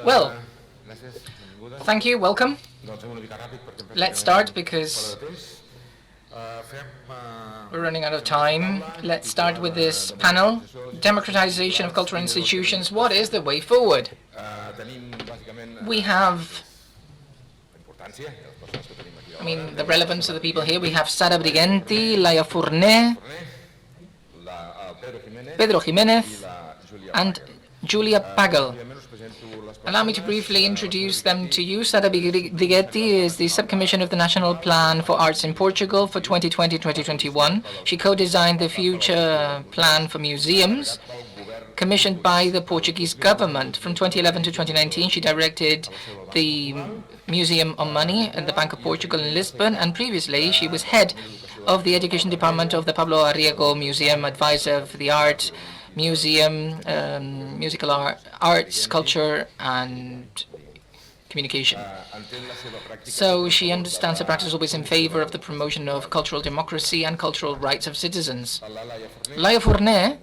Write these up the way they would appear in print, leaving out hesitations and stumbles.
Well, thank you, welcome. Let's start because we're running out of time. Let's start with this panel, Democratization of Cultural Institutions. What is the way forward? We have, the relevance of the people here. We have Sara Brigenti, Laia Fournet, Pedro Jiménez, and Julia Pagel. Allow me to briefly introduce them to you. Sara Brighetti is the subcommission of the National Plan for Arts in Portugal for 2020-2021. She co-designed the future plan for museums, commissioned by the Portuguese government. From 2011 to 2019, she directed the Museum of Money at the Bank of Portugal in Lisbon, and previously she was head of the Education Department of the Pablo Arriago Museum, advisor for the art museum, musical arts, culture, and communication. So she understands her practice always in favor of the promotion of cultural democracy and cultural rights of citizens. Laia Fournet,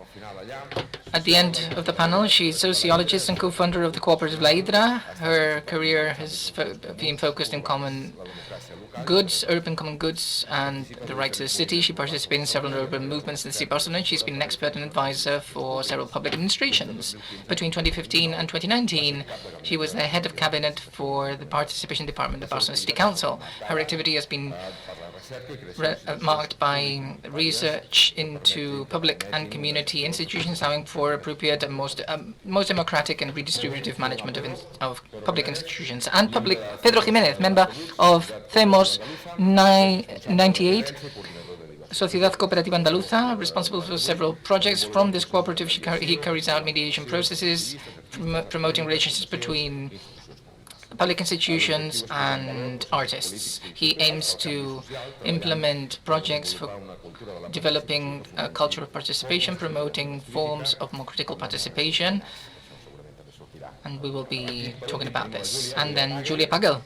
at the end of the panel, she's sociologist and co-founder of the cooperative La Hidra. Her career has been focused in common goods, urban common goods, and the rights of the city. She participated in several urban movements in the city of Barcelona. She's been an expert and advisor for several public administrations. Between 2015 and 2019, she was the head of cabinet for the participation department of Barcelona City Council. Her activity has been marked by research into public and community institutions, allowing for appropriate and most democratic and redistributive management of public institutions. And Pedro Jiménez, member of CEMOS 98, Sociedad Cooperativa Andaluza, responsible for several projects. From this cooperative, he carries out mediation processes, promoting relationships between public institutions and artists. He aims to implement projects for developing a culture of participation, promoting forms of more critical participation, and we will be talking about this. And then Julia Pagel.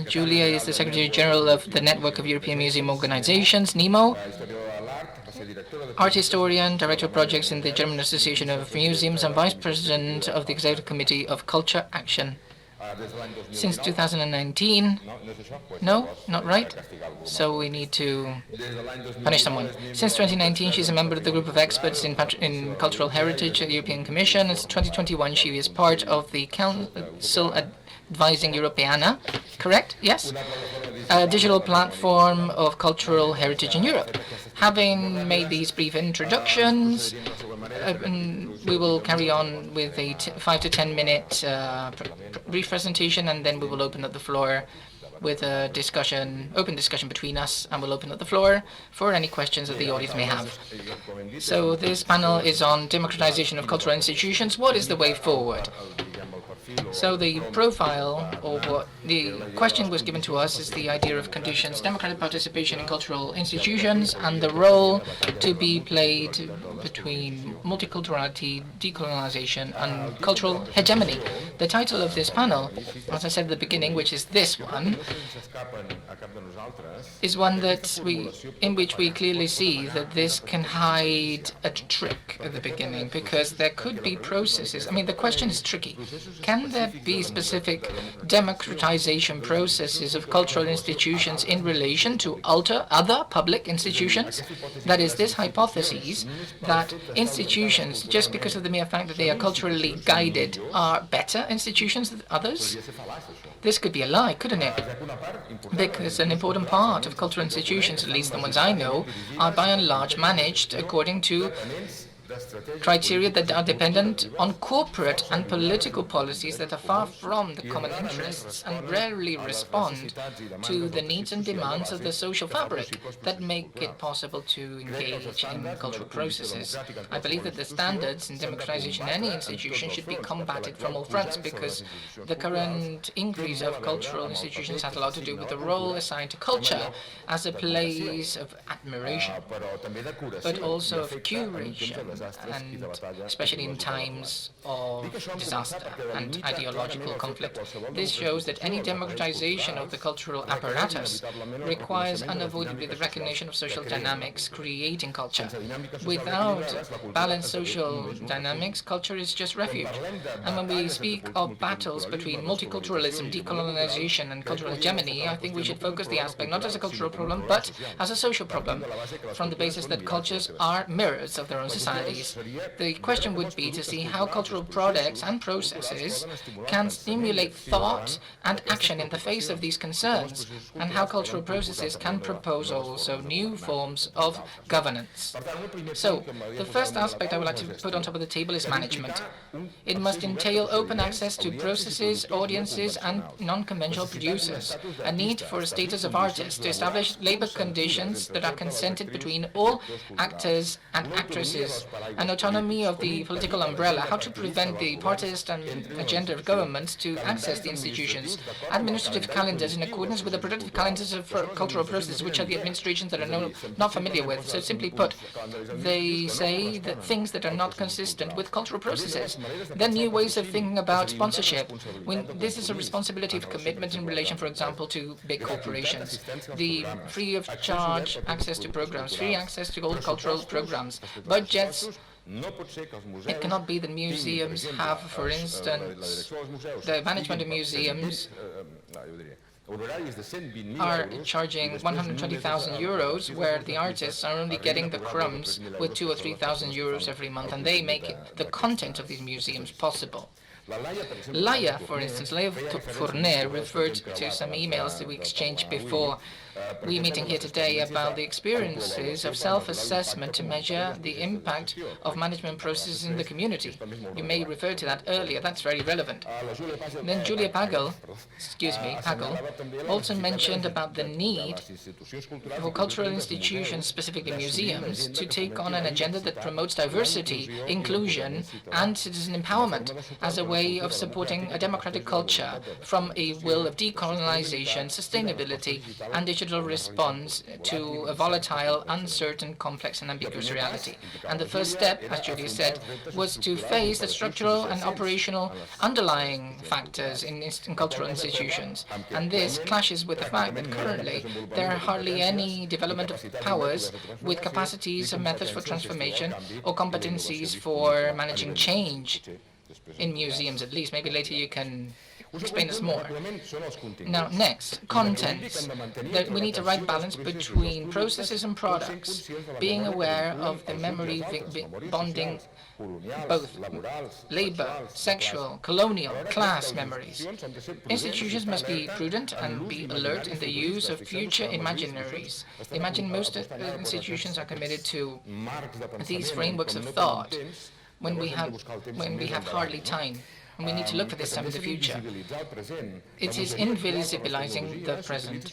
Julia is the Secretary General of the Network of European Museum Organizations, NEMO, art historian, director of projects in the German Association of Museums, and vice president of the Executive Committee of Culture Action. Since 2019, no, not right, so we need to punish someone. Since 2019, she's a member of the group of experts in cultural heritage at the European Commission. Since 2021, she is part of the Council Advising Europeana, correct? Yes? A digital platform of cultural heritage in Europe. Having made these brief introductions, we will carry on with a 5 to 10 minute brief presentation, and then we will open up the floor with a open discussion between us, and we'll open up the floor for any questions that the audience may have. So this panel is on democratization of cultural institutions. What is the way forward? So the profile, or what the question was given to us, is the idea of conditions, democratic participation in cultural institutions, and the role to be played between multiculturality, decolonization, and cultural hegemony. The title of this panel, as I said at the beginning, which is this one, is one in which we clearly see that this can hide a trick at the beginning, because there could be processes. The question is tricky. Can there be specific democratization processes of cultural institutions in relation to other public institutions? That is, this hypothesis that institutions, just because of the mere fact that they are culturally guided, are better institutions than others? This could be a lie, couldn't it? Because an important part of cultural institutions, at least the ones I know, are by and large managed according to criteria that are dependent on corporate and political policies that are far from the common interests and rarely respond to the needs and demands of the social fabric that make it possible to engage in cultural processes. I believe that the standards in democratization in any institution should be combated from all fronts, because the current increase of cultural institutions has a lot to do with the role assigned to culture as a place of admiration, but also of curation, and especially in times of disaster and ideological conflict. This shows that any democratization of the cultural apparatus requires unavoidably the recognition of social dynamics creating culture. Without balanced social dynamics, culture is just refuge. And when we speak of battles between multiculturalism, decolonization, and cultural hegemony, I think we should focus the aspect not as a cultural problem, but as a social problem, from the basis that cultures are mirrors of their own societies. The question would be to see how cultural products and processes can stimulate thought and action in the face of these concerns, and how cultural processes can propose also new forms of governance. So, the first aspect I would like to put on top of the table is management. It must entail open access to processes, audiences, and non-conventional producers, a need for a status of artist to establish labor conditions that are consented between all actors and actresses, an autonomy of the political umbrella, how to prevent the partist and agenda of governments to access the institutions, administrative calendars in accordance with the productive calendars of cultural processes, which are the administrations that are not familiar with. So simply put, they say that things that are not consistent with cultural processes. Then new ways of thinking about sponsorship. When this is a responsibility of commitment in relation, for example, to big corporations. The free of charge access to programs, free access to all cultural programs, budgets. It cannot be that museums have, for instance, the management of museums are charging 120,000 euros, where the artists are only getting the crumbs with 2,000 or 3,000 euros every month, and they make the content of these museums possible. Laia, for instance, Laia Fournier referred to some emails that we exchanged before we meeting here today about the experiences of self-assessment to measure the impact of management processes in the community. You may refer to that earlier. That's very relevant. Then Julia Pagel also mentioned about the need for cultural institutions, specifically museums, to take on an agenda that promotes diversity, inclusion, and citizen empowerment as a way of supporting a democratic culture from a will of decolonization, sustainability, and digital response to a volatile, uncertain, complex, and ambiguous reality. And the first step, as Julia said, was to face the structural and operational underlying factors in cultural institutions. And this clashes with the fact that currently there are hardly any development of powers with capacities and methods for transformation or competencies for managing change in museums, at least. Maybe later you can explain us more. Now, next, contents. That we need a right balance between processes and products, being aware of the memory bonding both labor, sexual, colonial, class memories. Institutions must be prudent and be alert in the use of future imaginaries. Imagine most institutions are committed to these frameworks of thought when we have hardly time. And we need to look for this time in the future. It is invisibilizing the present.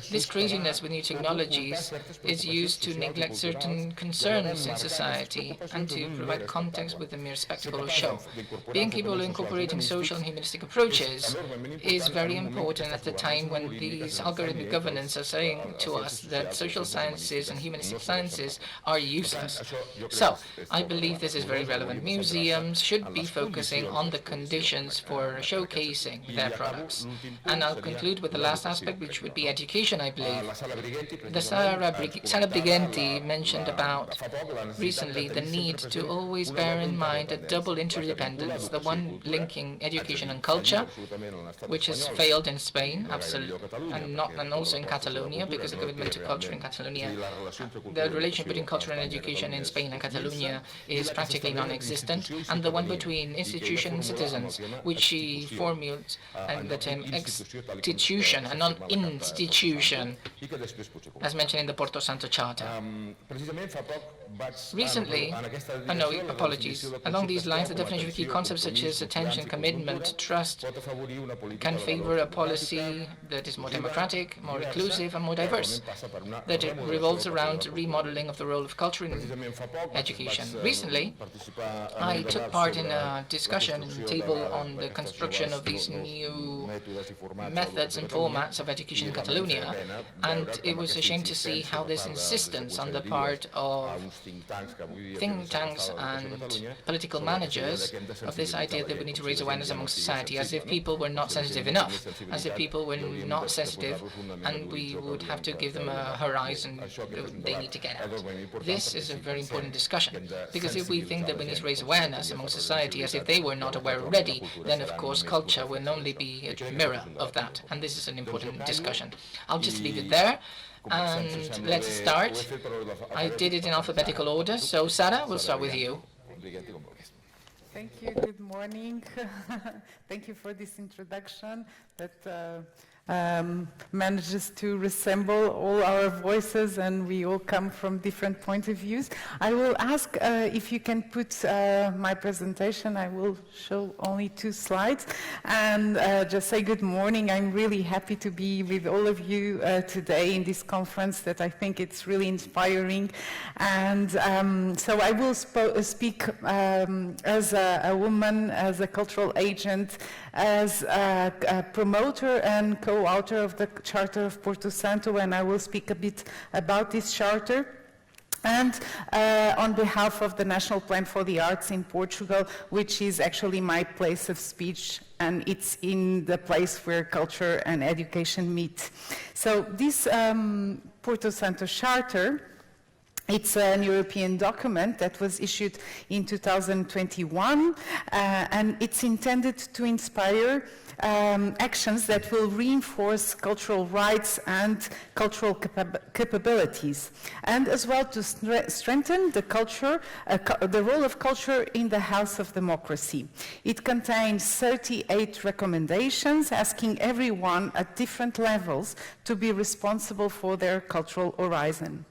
This craziness with new technologies is used to neglect certain concerns in society and to provide context with a mere spectacle or show. Being capable of incorporating social and humanistic approaches is very important at the time when these algorithmic governance are saying to us that social sciences and humanistic sciences are useless. So, I believe this is very relevant. Museums should be focusing on the conditions for showcasing their products. And I'll conclude with the last aspect, which would be education, I believe. The Sara Briganti mentioned about recently the need to always bear in mind a double interdependence, the one linking education and culture, which has failed in Spain, absolutely, and also in Catalonia, because the commitment to culture in Catalonia, the relation between culture and education in Spain and Catalonia is practically non-existent, and the one between institution and citizens, which she formulates the term institution and not institution, as mentioned in the Porto Santo Charter. Recently, along these lines, the definition of key concepts such as attention, commitment, trust can favor a policy that is more democratic, more inclusive, and more diverse, that it revolves around remodeling of the role of culture in education. Recently, I took part in a discussion table on the construction of these new methods and formats of education in Catalonia, and it was a shame to see how this insistence on the part of think tanks and political managers of this idea that we need to raise awareness among society, as if people were not sensitive enough, as if people were not sensitive, and we would have to give them a horizon they need to get out. This is a very important discussion, because if we think that we need to raise awareness among society as if they were not aware already, then of course culture will only be a mirror of that, and this is an important discussion. I'll just leave it there. And let's start. I did it in alphabetical order, so Sarah, we'll start with you. Thank you. Good morning. Thank you for this introduction that manages to resemble all our voices, and we all come from different point of views. I will ask if you can put my presentation. I will show only 2 slides and just say good morning. I'm really happy to be with all of you today in this conference that I think it's really inspiring. And so I will speak as a woman, as a cultural agent, as a promoter and co-author of the Charter of Porto Santo, and I will speak a bit about this charter. And on behalf of the National Plan for the Arts in Portugal, which is actually my place of speech, and it's in the place where culture and education meet. So this Porto Santo Charter, it's an European document that was issued in 2021, and it's intended to inspire actions that will reinforce cultural rights and cultural capabilities, and as well to strengthen the culture, the role of culture in the House of Democracy. It contains 38 recommendations asking everyone at different levels to be responsible for their cultural horizon.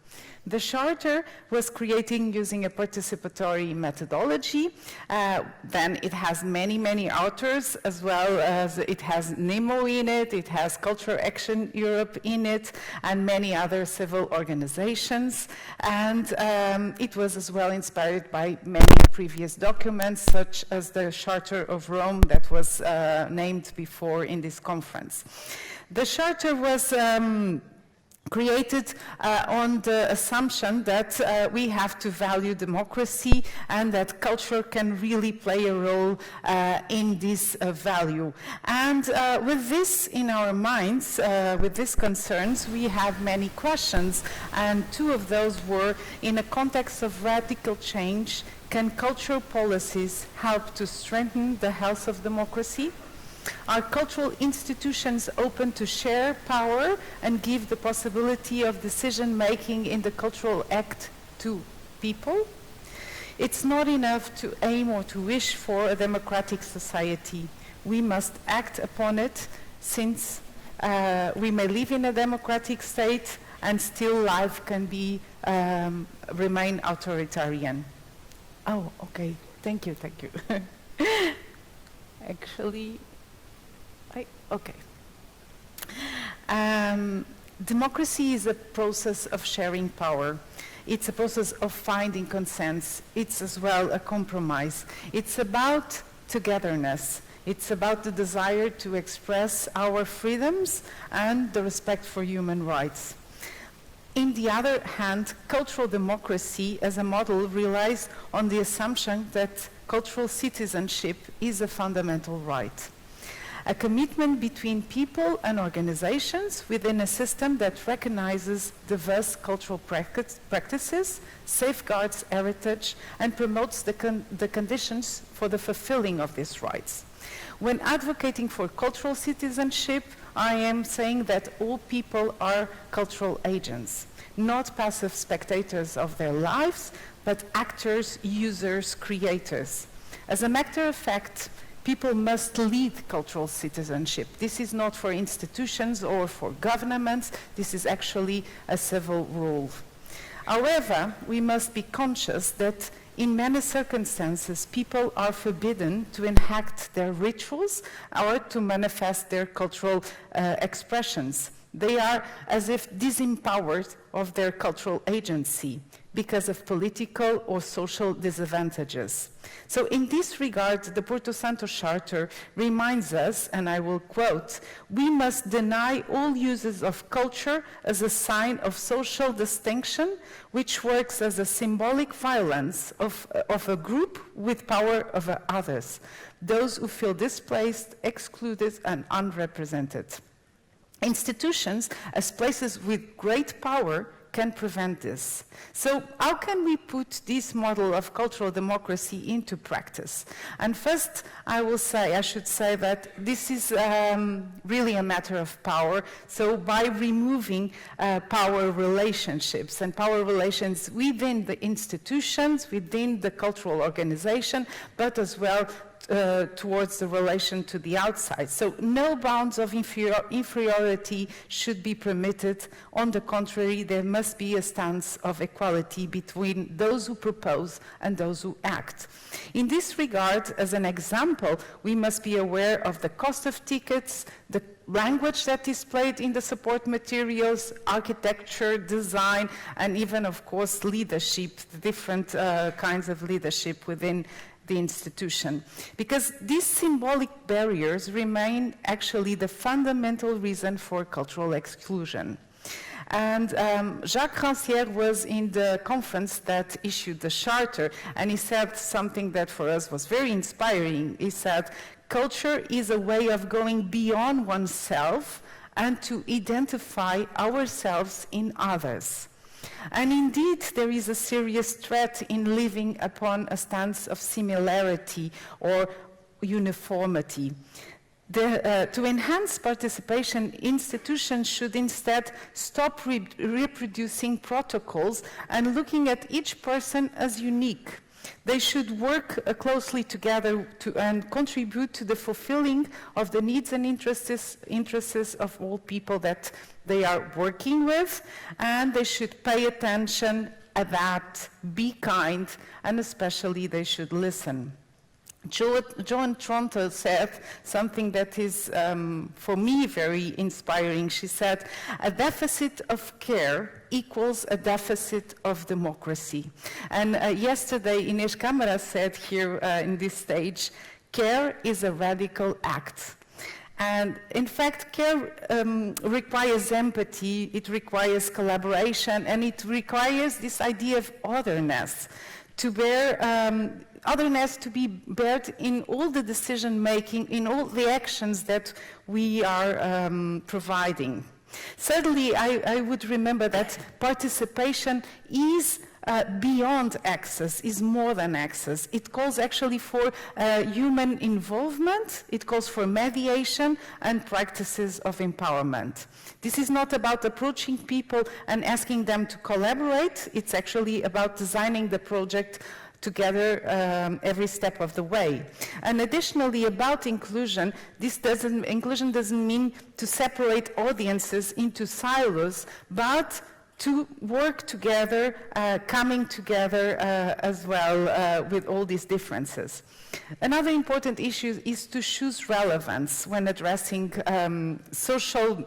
The Charter was created using a participatory methodology. Then it has many, many authors, as well as it has NEMO in it, it has Culture Action Europe in it, and many other civil organizations. And it was as well inspired by many previous documents, such as the Charter of Rome that was named before in this conference. The Charter was created on the assumption that we have to value democracy and that culture can really play a role in this value. And with this in our minds, with these concerns, we have many questions, and 2 of those were, in a context of radical change, can cultural policies help to strengthen the health of democracy? Are cultural institutions open to share power and give the possibility of decision-making in the cultural act to people? It's not enough to aim or to wish for a democratic society. We must act upon it, since we may live in a democratic state and still life can be remain authoritarian. Oh, okay. Thank you. Actually, okay. Democracy is a process of sharing power. It's a process of finding consensus. It's as well a compromise. It's about togetherness. It's about the desire to express our freedoms and the respect for human rights. On the other hand, cultural democracy as a model relies on the assumption that cultural citizenship is a fundamental right. A commitment between people and organizations within a system that recognizes diverse cultural practices, safeguards heritage, and promotes the conditions for the fulfilling of these rights. When advocating for cultural citizenship, I am saying that all people are cultural agents, not passive spectators of their lives, but actors, users, creators. As a matter of fact, people must lead cultural citizenship. This is not for institutions or for governments. This is actually a civil rule. However, we must be conscious that in many circumstances, people are forbidden to enact their rituals or to manifest their cultural expressions. They are as if disempowered of their cultural agency. because of political or social disadvantages. So in this regard, the Porto Santo Charter reminds us, and I will quote, "We must deny all uses of culture as a sign of social distinction, which works as a symbolic violence of a group with power over others, those who feel displaced, excluded, and unrepresented. Institutions, as places with great power, can prevent this." So how can we put this model of cultural democracy into practice? And first, I should say that this is really a matter of power. So by removing power relationships and power relations within the institutions, within the cultural organization, but as well towards the relation to the outside. So no bounds of inferiority should be permitted. On the contrary, there must be a stance of equality between those who propose and those who act. In this regard, as an example, we must be aware of the cost of tickets, the language that is played in the support materials, architecture, design, and even, of course, leadership, different kinds of leadership within the institution. Because these symbolic barriers remain actually the fundamental reason for cultural exclusion. And Jacques Rancière was in the conference that issued the charter, and he said something that for us was very inspiring. He said, "Culture is a way of going beyond oneself and to identify ourselves in others." And indeed, there is a serious threat in living upon a stance of similarity or uniformity. To enhance participation, institutions should instead stop reproducing protocols and looking at each person as unique. They should work closely together and contribute to the fulfilling of the needs and interests of all people that they are working with, and they should pay attention, adapt, be kind, and especially they should listen. Joan Tronto said something that is, for me, very inspiring. She said, "A deficit of care equals a deficit of democracy." And yesterday, Inês Câmara said here in this stage, "Care is a radical act." And in fact, care requires empathy, it requires collaboration, and it requires this idea of otherness, to bear otherness to be bared in all the decision-making, in all the actions that we are providing. Thirdly, I would remember that participation is beyond access, is more than access. It calls actually for human involvement, it calls for mediation and practices of empowerment. This is not about approaching people and asking them to collaborate, it's actually about designing the project together every step of the way. And additionally, about inclusion, inclusion doesn't mean to separate audiences into silos, but to work together, coming together as well with all these differences. Another important issue is to choose relevance when addressing social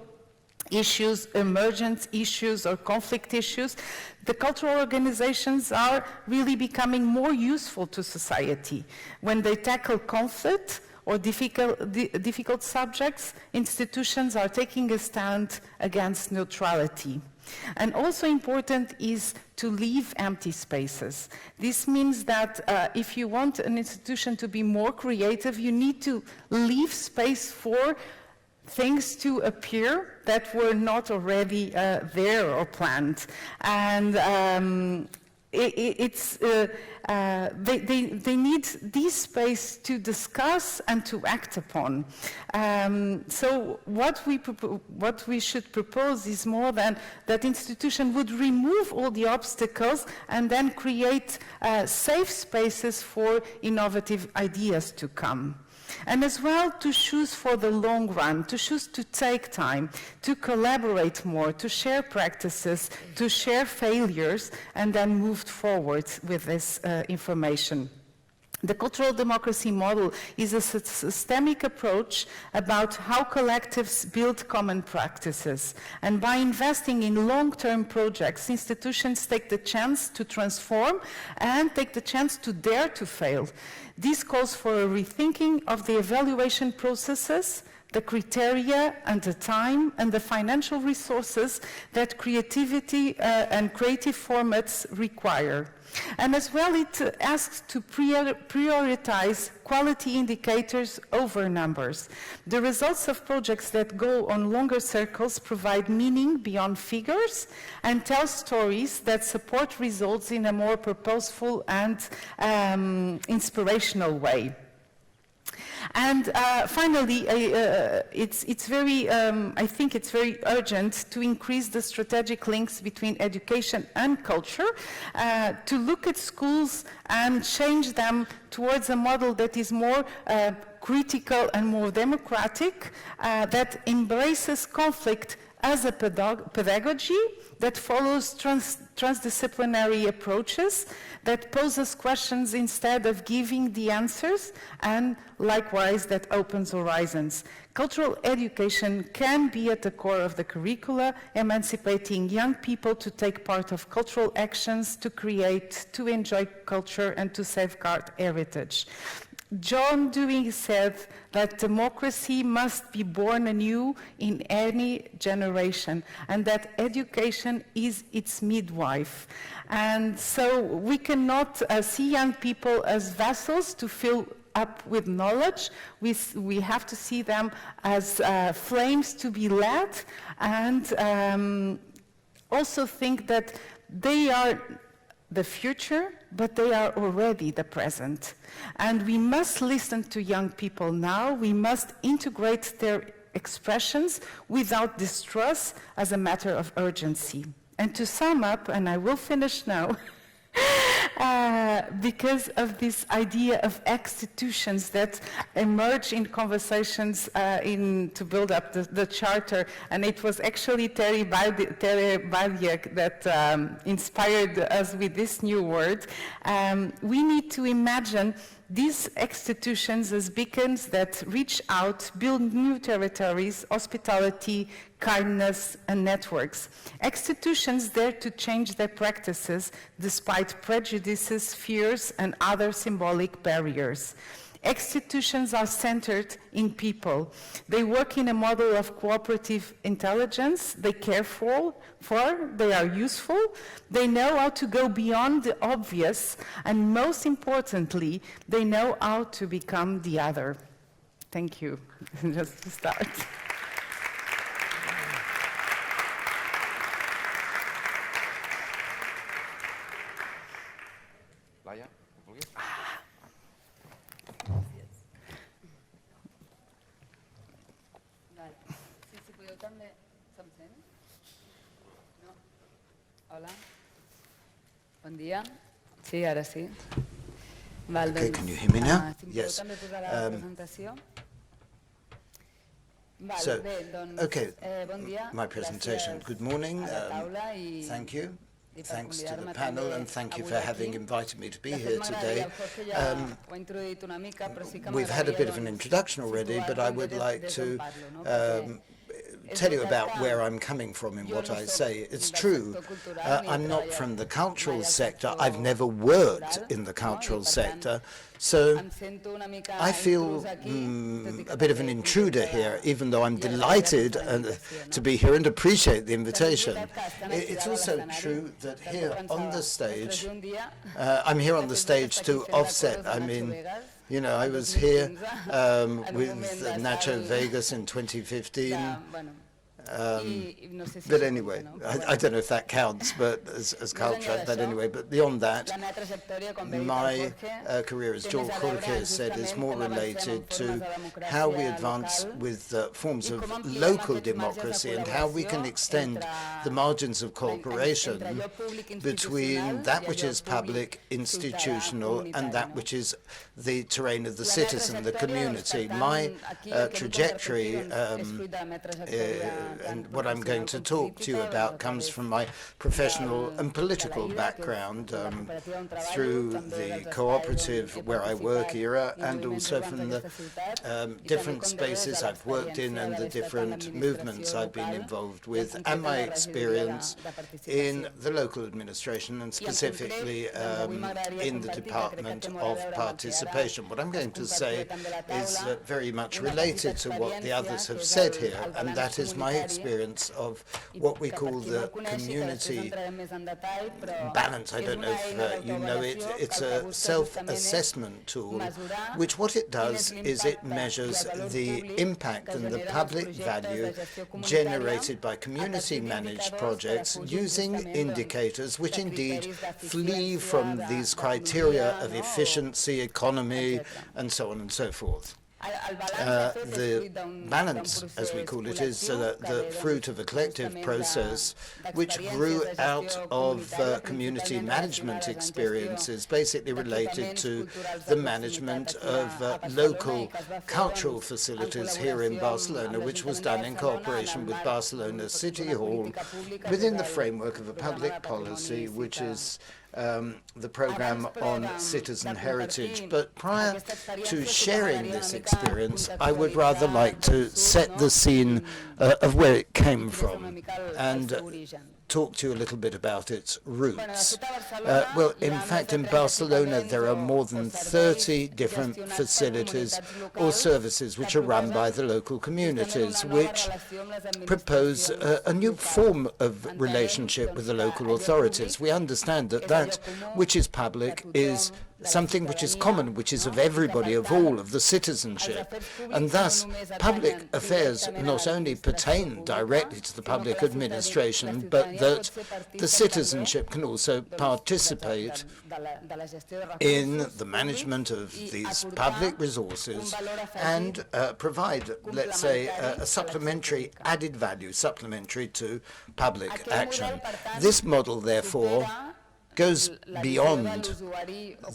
issues, emergent issues, or conflict issues. The cultural organizations are really becoming more useful to society. When they tackle conflict or difficult subjects, institutions are taking a stand against neutrality. And also important is to leave empty spaces. This means that if you want an institution to be more creative, you need to leave space for things to appear that were not already there or planned. And they need this space to discuss and to act upon. So what we should propose is more than that institution would remove all the obstacles and then create safe spaces for innovative ideas to come. And as well to choose for the long run, to choose to take time, to collaborate more, to share practices, to share failures, and then move forward with this information. The cultural democracy model is a systemic approach about how collectives build common practices. And by investing in long-term projects, institutions take the chance to transform and take the chance to dare to fail. This calls for a rethinking of the evaluation processes, the criteria and the time and the financial resources that creativity and creative formats require. And as well, it asks to prioritize quality indicators over numbers. The results of projects that go on longer circles provide meaning beyond figures and tell stories that support results in a more purposeful and inspirational way. And finally, it's very, I think it's very urgent to increase the strategic links between education and culture, to look at schools and change them towards a model that is more critical and more democratic, that embraces conflict as a pedagogy, that follows transdisciplinary approaches, that poses questions instead of giving the answers, and likewise that opens horizons. Cultural education can be at the core of the curricula, emancipating young people to take part of cultural actions, to create, to enjoy culture, and to safeguard heritage. John Dewey said that democracy must be born anew in any generation, and that education is its midwife. And so we cannot see young people as vessels to fill up with knowledge. We have to see them as flames to be led, and also think that they are the future, but they are already the present. And we must listen to young people now. We must integrate their expressions without distrust as a matter of urgency. And to sum up, and I will finish now, because of this idea of institutions that emerge in conversations to build up the charter, and it was actually Terry Badiak that inspired us with this new word. We need to imagine these institutions as beacons that reach out, build new territories, hospitality, kindness, and networks. Institutions dare to change their practices despite prejudices, fears, and other symbolic barriers. Institutions are centered in people. They work in a model of cooperative intelligence. They care for, they are useful. They know how to go beyond the obvious, and most importantly, they know how to become the other. Thank you. Just to start. Hola. Bon dia. Sí, ara sí. Val, Okay, can you hear me now? Yes. So, okay, my presentation. Good morning. Thank you. Thanks to the panel, and thank you for having invited me to be here today. We've had a bit of an introduction already, but I would like to tell you about where I'm coming from in what I say. It's true, I'm not from the cultural sector. I've never worked in the cultural sector, so I feel a bit of an intruder here, even though I'm delighted to be here and appreciate the invitation. It's also true that here on the stage, I'm here on the stage to offset. I mean, you know, I was here with Nacho Vegas in 2015. But anyway, I don't know if that counts, but as culture, but anyway, but beyond that, my career, as George Jorge said, is more related to how we advance with forms of local democracy and how we can extend the margins of cooperation between that which is public, institutional, and that which is the terrain of the citizen, the community. My trajectory and what I'm going to talk to you about comes from my professional and political background through the cooperative where I work era, and also from the different spaces I've worked in and the different movements I've been involved with, and my experience in the local administration and specifically in the Department of Participation. What I'm going to say is very much related to what the others have said here, and that is my experience of what we call the community balance. I don't know if you know it. It's a self-assessment tool, which what it does is it measures the impact and the public value generated by community-managed projects using indicators which indeed flee from these criteria of efficiency, economy, and so on and so forth. The balance, as we call it, is the fruit of a collective process which grew out of community management experiences, basically related to the management of local cultural facilities here in Barcelona, which was done in cooperation with Barcelona City Hall within the framework of a public policy, which is the program on citizen heritage. But prior to sharing this experience, I would rather like to set the scene of where it came from and talk to you a little bit about its roots. Well, in fact, in Barcelona, there are more than 30 different facilities or services which are run by the local communities, which propose a new form of relationship with the local authorities. We understand that that which is public is something which is common, which is of everybody, of all, of the citizenship. And thus, public affairs not only pertain directly to the public administration, but that the citizenship can also participate in the management of these public resources and provide, let's say, a supplementary added value, supplementary to public action. This model, therefore, goes beyond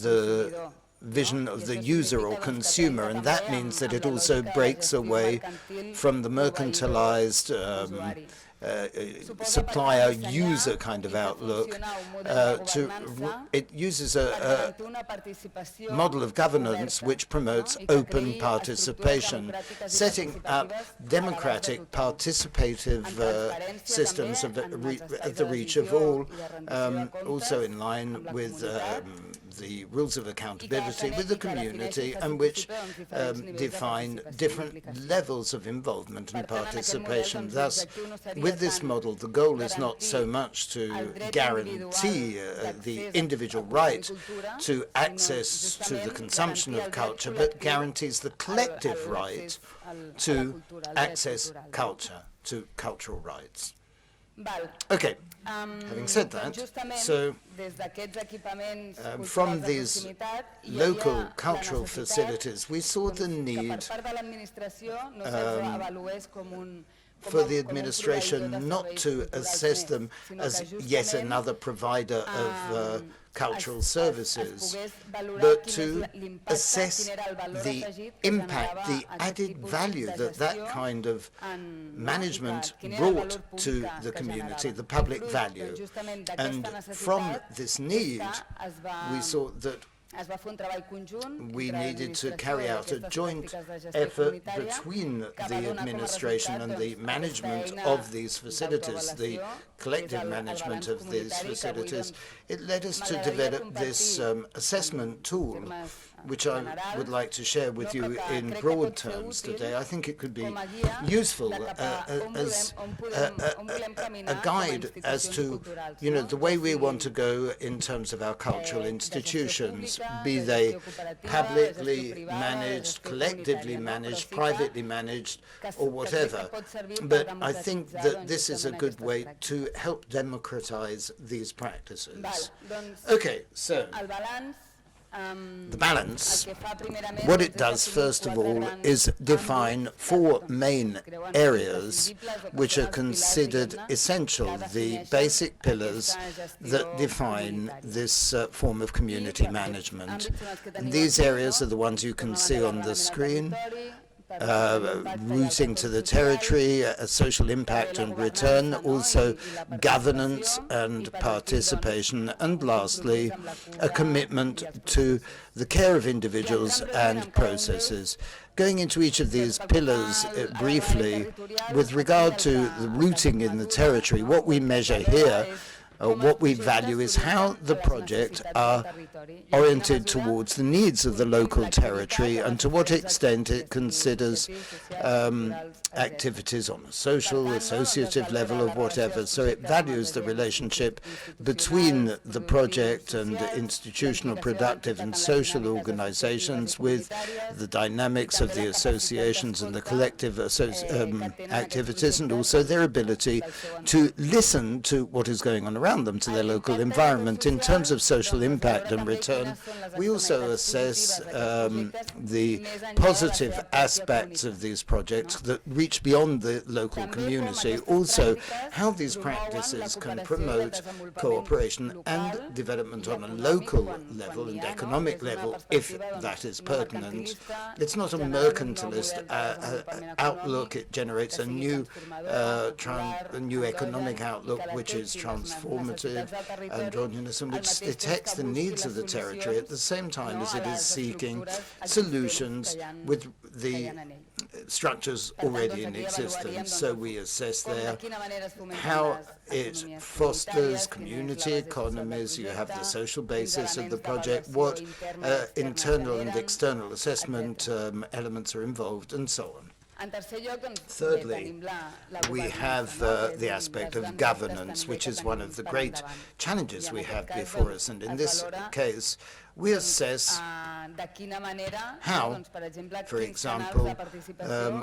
the vision of the user or consumer, and that means that it also breaks away from the mercantilized supplier user kind of outlook. It uses a model of governance which promotes open participation, setting up democratic participative systems of the reach of all, also in line with the rules of accountability with the community, and which define different levels of involvement and participation. Thus, with this model, the goal is not so much to guarantee the individual right to access to the consumption of culture, but guarantees the collective right to access culture, to cultural rights. Okay, having said that, so from these local cultural facilities, we saw the need for the administration not to assess them as yet another provider of cultural services, but to assess the impact, the added value that that kind of management brought to the community, the public value. And from this need, we saw that we needed to carry out a joint effort between the administration and the management of these facilities, the collective management of these facilities. It led us to develop this assessment tool, which I would like to share with you in broad terms today. I think it could be useful as a guide as to, the way we want to go in terms of our cultural institutions, be they publicly managed, collectively managed, privately managed, or whatever. But I think that this is a good way to help democratize these practices. Okay, so the balance, what it does first of all is define 4 main areas which are considered essential, the basic pillars that define this form of community management. And these areas are the ones you can see on the screen: routing to the territory, social impact and return, also governance and participation, and lastly, a commitment to the care of individuals and processes. Going into each of these pillars briefly, with regard to the routing in the territory, what we measure here, what we value is how the projects are oriented towards the needs of the local territory and to what extent it considers activities on a social, associative level, or whatever. So it values the relationship between the project and institutional, productive, and social organizations with the dynamics of the associations and the collective activities, and also their ability to listen to what is going on around them, to their local environment. In terms of social impact and return, we also assess the positive aspects of these projects that reach beyond the local community. Also, how these practices can promote cooperation and development on a local level and economic level, if that is pertinent. It's not a mercantilist outlook. It generates a new economic outlook which is transformative, androgynous, and which detects the needs of the territory at the same time as it is seeking solutions with the structures already in existence. So we assess there how it fosters community economies. You have the social basis of the project, what internal and external assessment elements are involved, and so on. Thirdly, we have the aspect of governance, which is one of the great challenges we have before us. And in this case, we assess how, for example,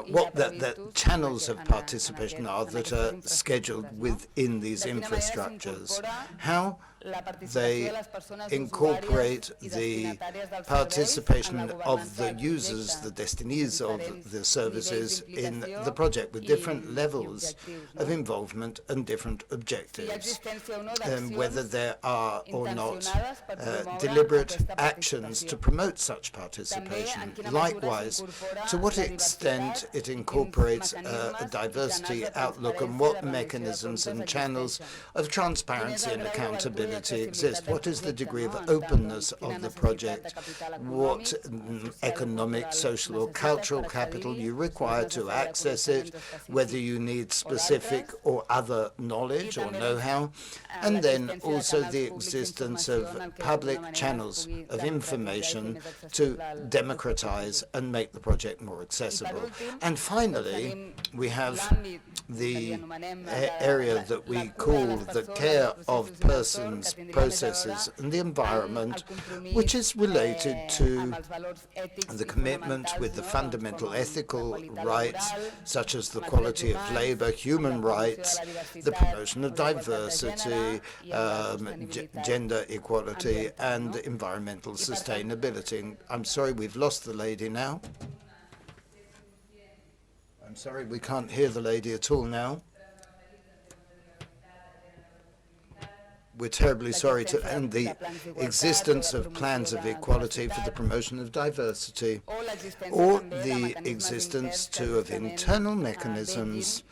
what the channels of participation are that are scheduled within these infrastructures, how they incorporate the participation of the users, the destinies of the services in the project, with different levels of involvement and different objectives, whether there are or not deliberate actions to promote such participation. Likewise, to what extent it incorporates a diversity outlook, and what mechanisms and channels of transparency and accountability exist. What is the degree of openness of the project? What economic, social, or cultural capital you require to access it, whether you need specific or other knowledge or know-how, and then also the existence of public channels of information to democratize and make the project more accessible. And finally, we have the area that we call the care of persons, processes, and the environment, which is related to the commitment with the fundamental ethical rights, such as the quality of labor, human rights, the promotion of diversity, gender equality, and environmental sustainability. I'm sorry, we've lost the lady now. I'm sorry, we can't hear the lady at all now. We're terribly sorry to end the existence of plans of equality for the promotion of diversity, or the existence, too, of internal mechanisms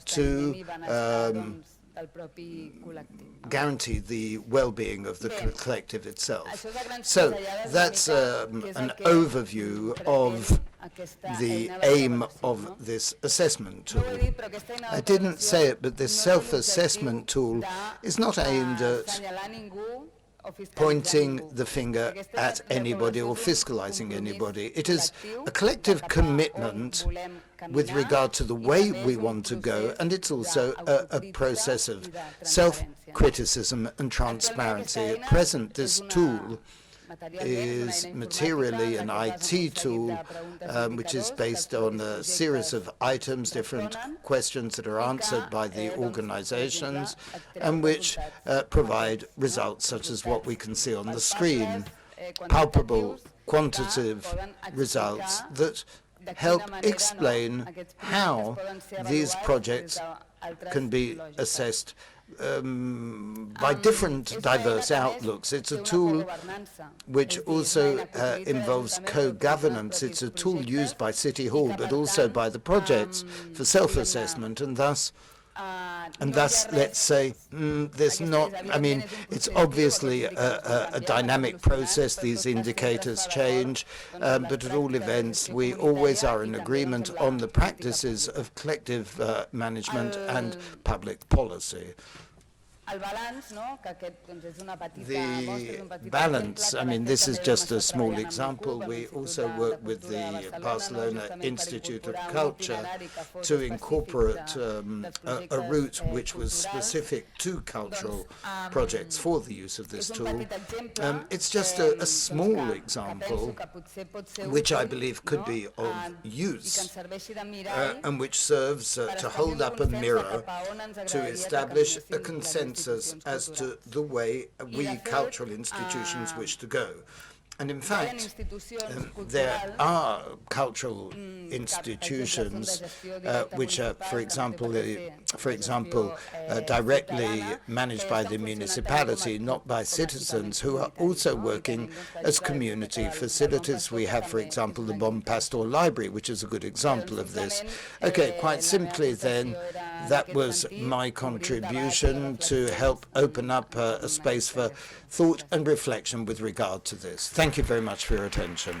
to guarantee the well-being of the collective itself. So that's an overview of the aim of this assessment tool. I didn't say it, but this self-assessment tool is not aimed at pointing the finger at anybody or fiscalizing anybody. It is a collective commitment with regard to the way we want to go, and it's also a process of self-criticism and transparency. At present, this tool is materially an IT tool which is based on a series of items, different questions that are answered by the organizations, and which provide results such as what we can see on the screen, palpable, quantitative results that help explain how these projects can be assessed by different diverse outlooks. It's a tool which also involves co-governance. It's a tool used by City Hall, but also by the projects for self-assessment, and thus, let's say, there's not, I mean, it's obviously a dynamic process. These indicators change, but at all events, we always are in agreement on the practices of collective management and public policy. The balance, I mean, this is just a small example. We also work with the Barcelona Institute of Culture to incorporate a route which was specific to cultural projects for the use of this tool. It's just a small example which I believe could be of use and which serves to hold up a mirror to establish a consensus as to the way we cultural institutions wish to go. And in fact, there are cultural institutions which are, for example, directly managed by the municipality, not by citizens, who are also working as community facilities. We have, for example, the Bon Pastor Library, which is a good example of this. Okay, quite simply then, that was my contribution to help open up a space for thought and reflection with regard to this. Thank you very much for your attention.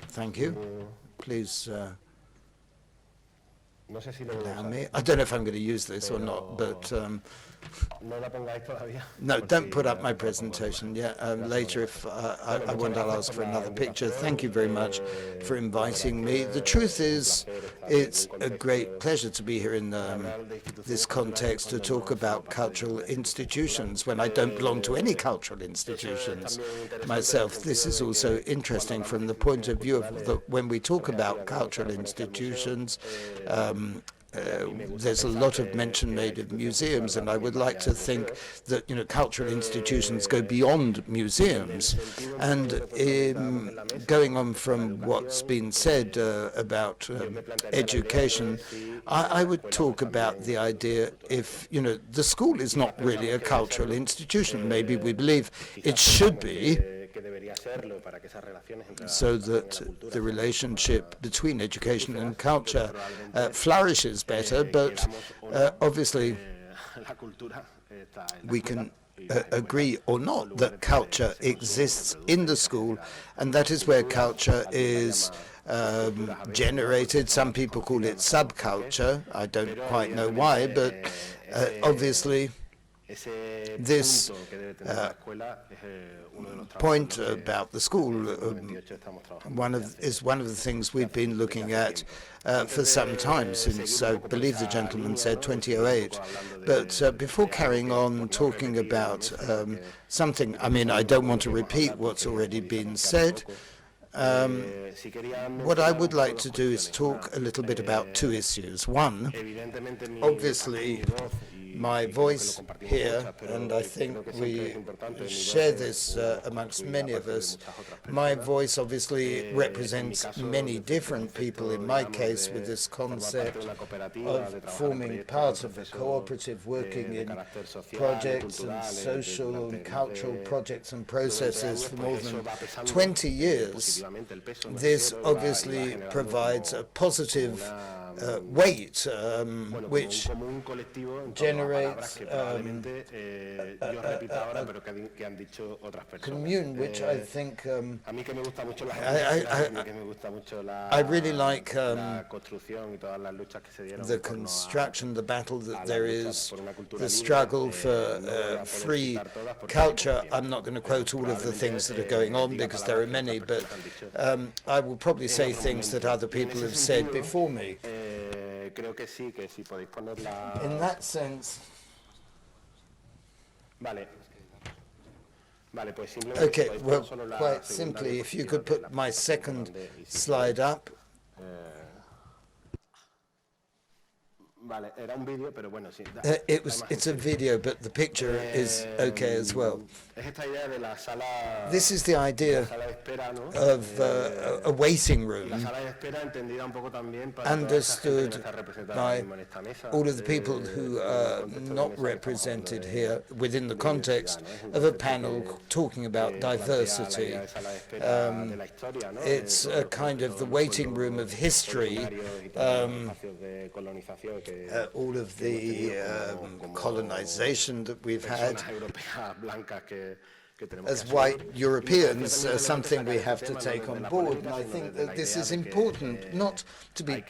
Thank you. Please allow me. I don't know if I'm going to use this or not, but no, don't put up my presentation yet. Later, if I want, I'll ask for another picture. Thank you very much for inviting me. The truth is, it's a great pleasure to be here in this context to talk about cultural institutions when I don't belong to any cultural institutions myself. This is also interesting from the point of view of when we talk about cultural institutions. There's a lot of mention made of museums, and I would like to think that cultural institutions go beyond museums. And going on from what's been said about education, I would talk about the idea if the school is not really a cultural institution. Maybe we believe it should be, so that the relationship between education and culture flourishes better, but obviously we can agree or not that culture exists in the school, and that is where culture is generated. Some people call it subculture. I don't quite know why, but obviously this point about the school is one of the things we've been looking at for some time, since I believe the gentleman said 2008. But before carrying on talking about something, I mean, I don't want to repeat what's already been said. What I would like to do is talk a little bit about two issues. One, obviously, my voice here, and I think we share this amongst many of us. My voice obviously represents many different people, in my case, with this concept of forming part of a cooperative, working in projects and social and cultural projects and processes for more than 20 years. This obviously provides a positive weight, which generates commune, which I think I really like the construction, the battle that there is, the struggle for free culture. I'm not going to quote all of the things that are going on because there are many, but I will probably say things that other people have said before me. In that sense, okay, well, quite simply, if you could put my second slide up. It's a video, but the picture is okay as well. This is the idea of a waiting room, understood by all of the people who are not represented here within the context of a panel talking about diversity. It's a kind of the waiting room of history, all of the colonization that we've had. As white Europeans, something we have to take on board, and I think that this is important, not to be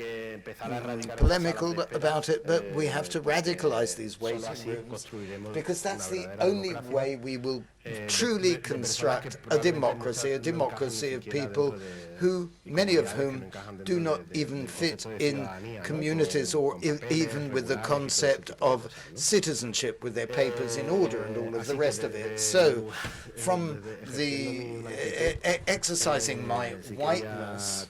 polemical about it, but we have to radicalize these waiting rooms, because that's the only way we will truly construct a democracy of people who, many of whom, do not even fit in communities or even with the concept of citizenship with their papers in order and all of the rest of it. So, from the exercising my whiteness,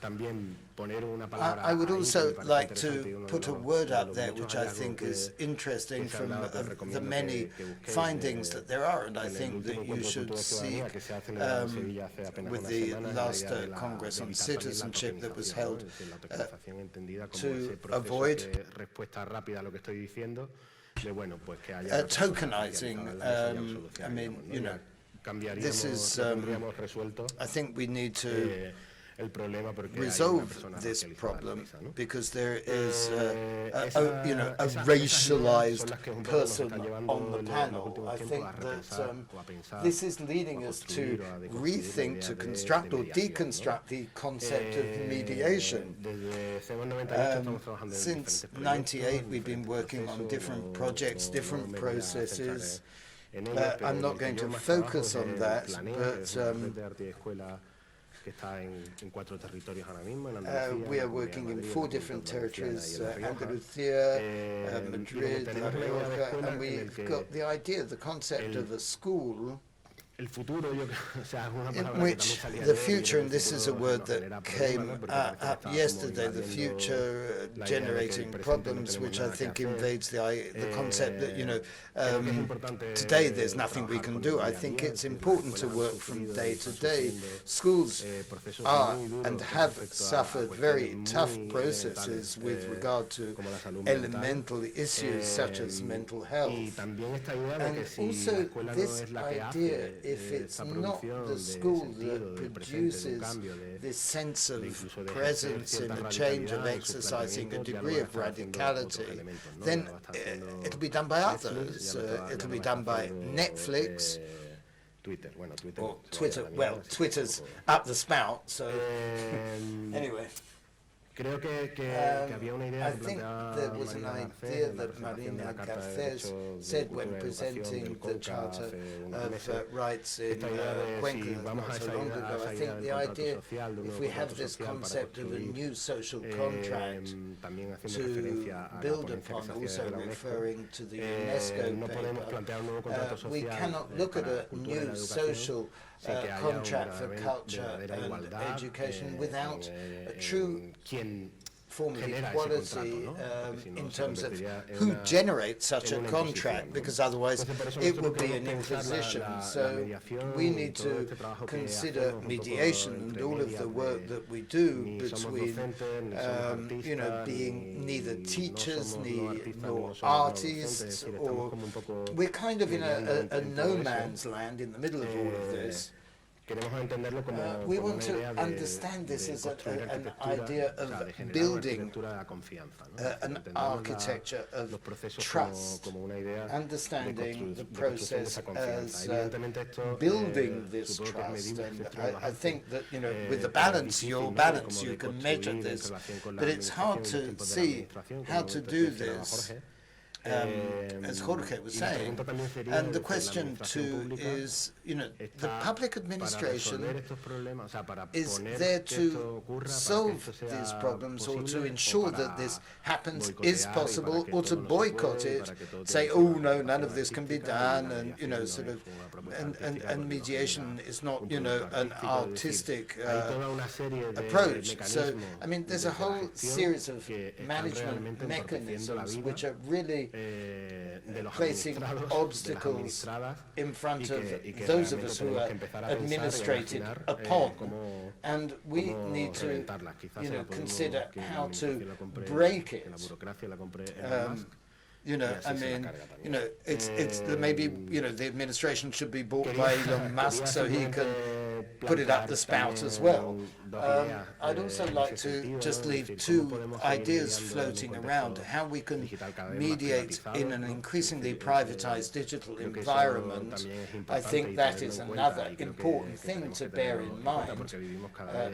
I would also like to put a word out there which I think is interesting from the many findings that there are, and I think that you should seek with the last Congress on Citizenship that was held to avoid tokenizing. I mean, you know, this is, I think we need to resolve this problem because there is a racialized person on the panel. I think that this is leading us to rethink, to construct or deconstruct the concept of mediation. Since '98 we've been working on different projects, different processes. I'm not going to focus on that, but we are working in 4 different territories, Andalusia, Madrid, La Rioja, and we've got the idea, the concept of a school in which the future, and this is a word that came up yesterday, the future generating problems, which I think invades the concept that, you know, today there's nothing we can do. I think it's important to work from day to day. Schools are and have suffered very tough processes with regard to elemental issues such as mental health. And also this idea, if it's not the school that produces this sense of presence in a change of exercising a degree of radicality, then it'll be done by others. It'll be done by Netflix, or Twitter. Well, Twitter's up the spout, so anyway. I think there was an idea that Marina Garcés said when presenting the Charter of Rights in Cuenca not so long ago. I think the idea, if we have this concept of a new social contract to build upon, also referring to the UNESCO paper, we cannot look at a new social contract for culture and education without a true form of equality in terms of who generates such a contract, because otherwise it would be an imposition. So we need to consider mediation and all of the work that we do between, you know, being neither teachers nor artists, or we're kind of in a no man's land in the middle of all of this. We want to understand this as an idea of building an architecture of trust, understanding the process as building this trust. And I think that, you know, with the balance, your balance, you can measure this, but it's hard to see how to do this as Jorge was saying. And the question too is, the public administration is there to solve these problems or to ensure that this happens is possible, or to boycott it, say, oh no, none of this can be done, and sort of, and mediation is not, an artistic approach. So, I mean, there's a whole series of management mechanisms which are really placing obstacles in front of those of us who are administrated upon, and we need to, consider how to break it. It's maybe, the administration should be bought by Elon Musk so he can put it up the spout as well. I'd also like to just leave two ideas floating around, how we can mediate in an increasingly privatized digital environment. I think that is another important thing to bear in mind,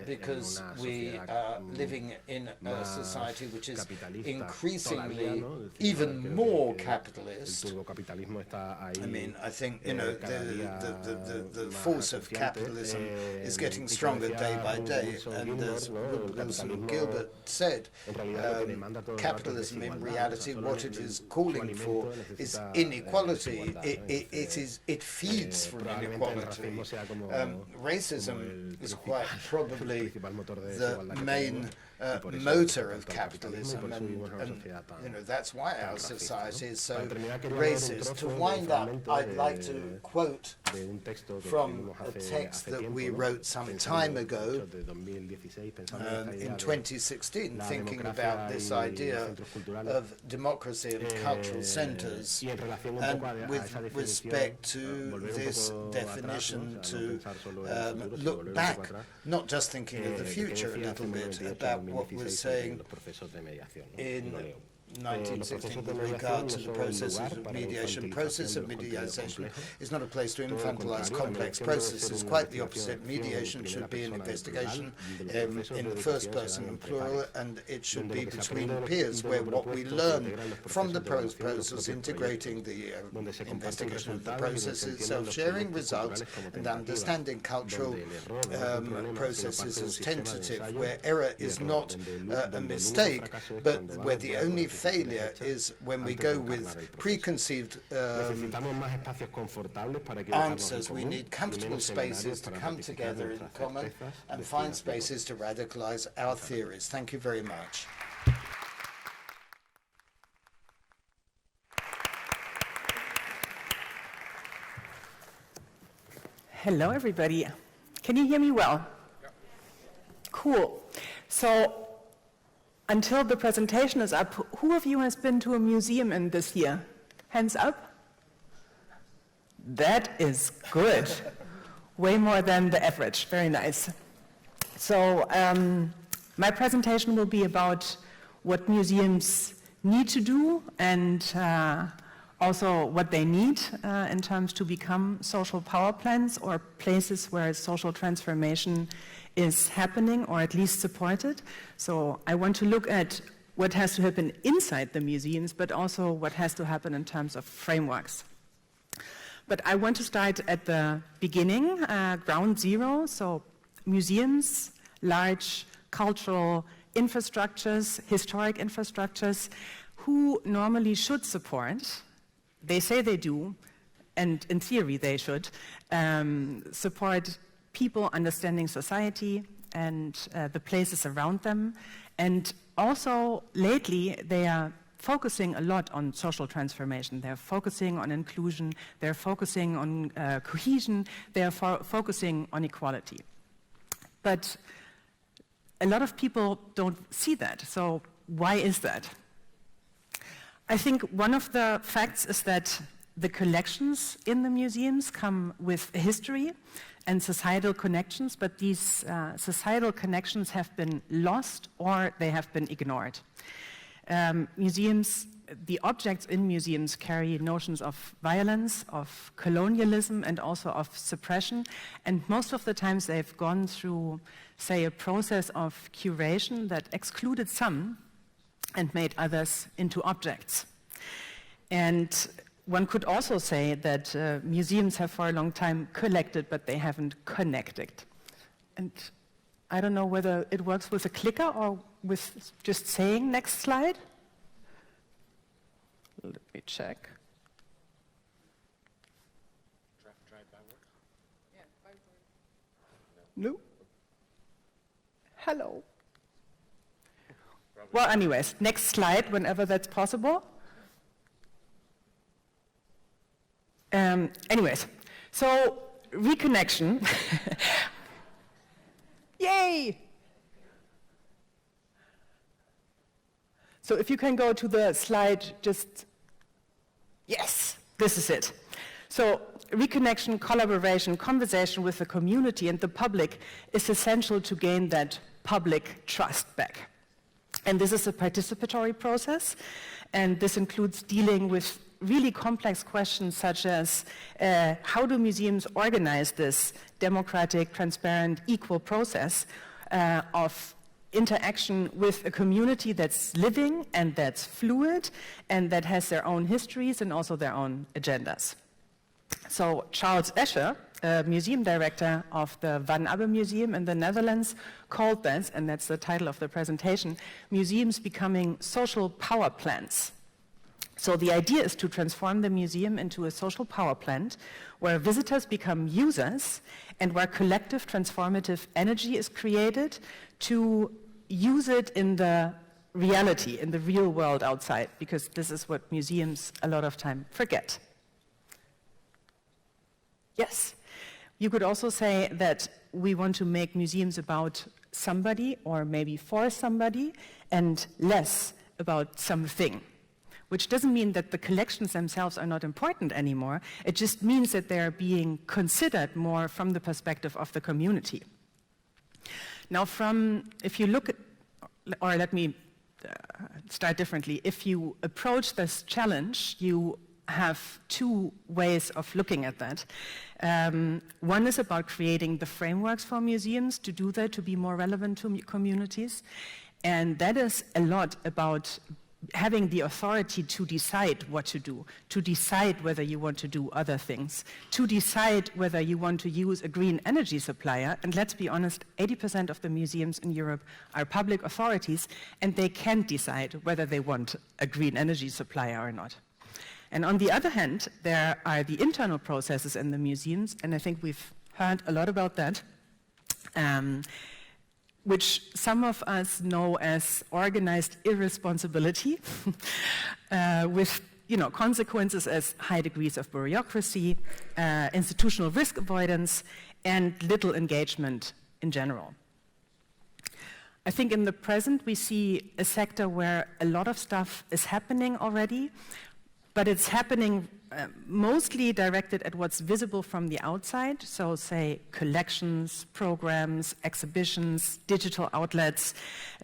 because we are living in a society which is increasingly even more capitalist. I mean, I think, the force of capitalism is getting stronger day by day. And as Wilson Gilbert said, capitalism in reality, what it is calling for is inequality. It feeds from inequality. Racism is quite probably the main motor of capitalism, and that's why our society is so racist. To wind up, I'd like to quote from a text that we wrote some time ago, in 2016, thinking about this idea of democracy and cultural centers, and with respect to this definition, to look back, not just thinking of the future a little bit, about what we're saying in 1916 with regard to the processes of mediation. Process of mediation is not a place to infantilize complex processes. Quite the opposite. Mediation should be an investigation in the first person and plural, and it should be between peers, where what we learn from the process, integrating the investigation of the process itself, sharing results, and understanding cultural processes as tentative, where error is not a mistake, but where the only failure is when we go with preconceived answers. We need comfortable spaces to come together in common and find spaces to radicalize our theories. Thank you very much. Hello, everybody. Can you hear me well? Cool. So, until the presentation is up, who of you has been to a museum in this year? Hands up? That is good. Way more than the average. Very nice. So my presentation will be about what museums need to do, and also what they need in terms to become social power plants, or places where social transformation is happening, or at least supported. So I want to look at what has to happen inside the museums, but also what has to happen in terms of frameworks. But I want to start at the beginning, ground zero. So museums, large cultural infrastructures, historic infrastructures, who normally should support, they say they do, and in theory they should, support people understanding society and the places around them. And also, lately, they are focusing a lot on social transformation. They're focusing on inclusion, they're focusing on cohesion, they're focusing on equality. But a lot of people don't see that. So why is that? I think one of the facts is that the collections in the museums come with a history and societal connections, but these societal connections have been lost or they have been ignored. Museums, the objects in museums carry notions of violence, of colonialism, and also of suppression, and most of the times they've gone through, say, a process of curation that excluded some and made others into objects. And one could also say that museums have for a long time collected, but they haven't connected. And I don't know whether it works with a clicker or with just saying next slide. Let me check. No? Hello. Well, anyways, next slide, whenever that's possible. Anyways, so reconnection. Yay! So if you can go to the slide, just, yes, this is it. So reconnection, collaboration, conversation with the community and the public is essential to gain that public trust back. And this is a participatory process, and this includes dealing with really complex questions such as how do museums organize this democratic, transparent, equal process of interaction with a community that's living and that's fluid and that has their own histories and also their own agendas. So Charles Escher, museum director of the Van Abbe Museum in the Netherlands, called this, and that's the title of the presentation, museums becoming social power plants. So the idea is to transform the museum into a social power plant where visitors become users and where collective transformative energy is created to use it in the reality, in the real world outside, because this is what museums a lot of time forget. Yes, you could also say that we want to make museums about somebody or maybe for somebody and less about something, which doesn't mean that the collections themselves are not important anymore. It just means that they're being considered more from the perspective of the community. Now if you look at, or let me start differently. If you approach this challenge, you have two ways of looking at that. One is about creating the frameworks for museums to do that, to be more relevant to communities. And that is a lot about having the authority to decide what to do, to decide whether you want to do other things, to decide whether you want to use a green energy supplier. And let's be honest, 80% of the museums in Europe are public authorities, and they can't decide whether they want a green energy supplier or not. And on the other hand, there are the internal processes in the museums, and I think we've heard a lot about that, which some of us know as organized irresponsibility, with consequences as high degrees of bureaucracy, institutional risk avoidance, and little engagement in general. I think in the present we see a sector where a lot of stuff is happening already, but it's happening mostly directed at what's visible from the outside, so say collections, programs, exhibitions, digital outlets.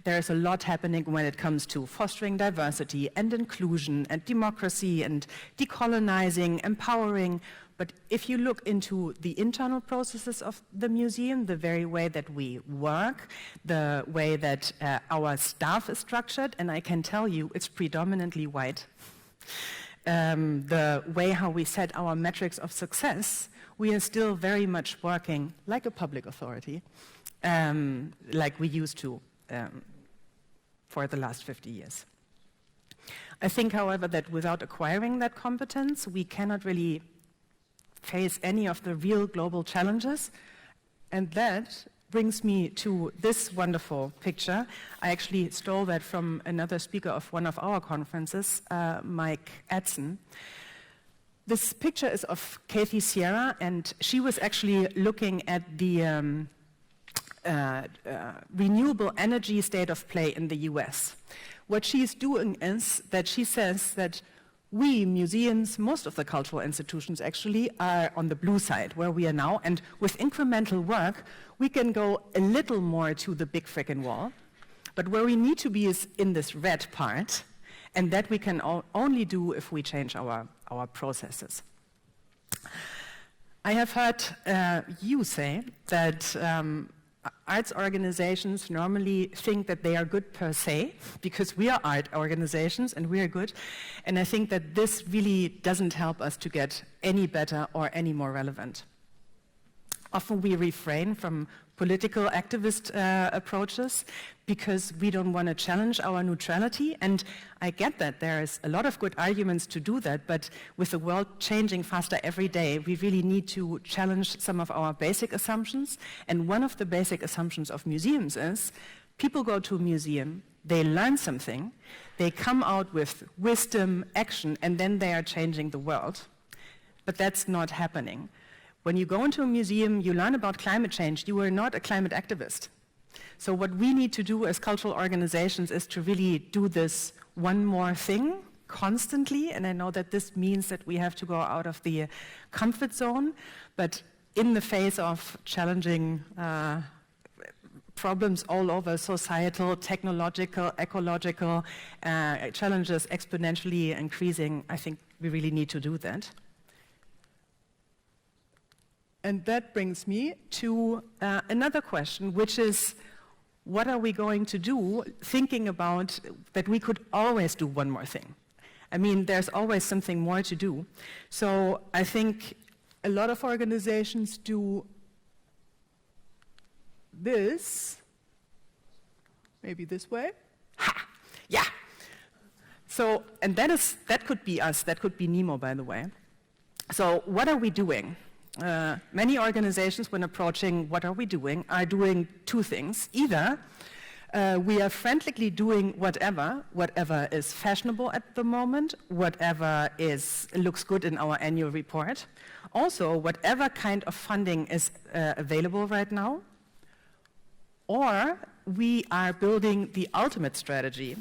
There's a lot happening when it comes to fostering diversity and inclusion and democracy and decolonizing, empowering. But if you look into the internal processes of the museum, the very way that we work, the way that our staff is structured, and I can tell you it's predominantly white, the way how we set our metrics of success, we are still very much working like a public authority, like we used to for the last 50 years. I think, however, that without acquiring that competence, we cannot really face any of the real global challenges, and that brings me to this wonderful picture. I actually stole that from another speaker of one of our conferences, Mike Edson. This picture is of Kathy Sierra, and she was actually looking at the renewable energy state of play in the US. What she's doing is that she says that we, museums, most of the cultural institutions actually, are on the blue side, where we are now, and with incremental work, we can go a little more to the big frickin' wall, but where we need to be is in this red part, and that we can only do if we change our processes. I have heard you say that arts organizations normally think that they are good per se, because we are art organizations and we are good. And I think that this really doesn't help us to get any better or any more relevant. Often we refrain from political activist approaches because we don't want to challenge our neutrality. And I get that there's a lot of good arguments to do that, but with the world changing faster every day, we really need to challenge some of our basic assumptions. And one of the basic assumptions of museums is people go to a museum, they learn something, they come out with wisdom, action, and then they are changing the world. But that's not happening. When you go into a museum, you learn about climate change. You are not a climate activist. So what we need to do as cultural organizations is to really do this one more thing constantly. And I know that this means that we have to go out of the comfort zone. But in the face of challenging problems all over, societal, technological, ecological challenges exponentially increasing, I think we really need to do that. And that brings me to another question, which is, what are we going to do, thinking about that we could always do one more thing? I mean, there's always something more to do. So I think a lot of organizations do this, maybe this way. Ha! Yeah! So, and that could be us, that could be Nemo, by the way. So what are we doing? Many organizations, when approaching what are we doing, are doing two things. Either we are frantically doing whatever is fashionable at the moment, whatever looks good in our annual report. Also, whatever kind of funding is available right now. Or we are building the ultimate strategy,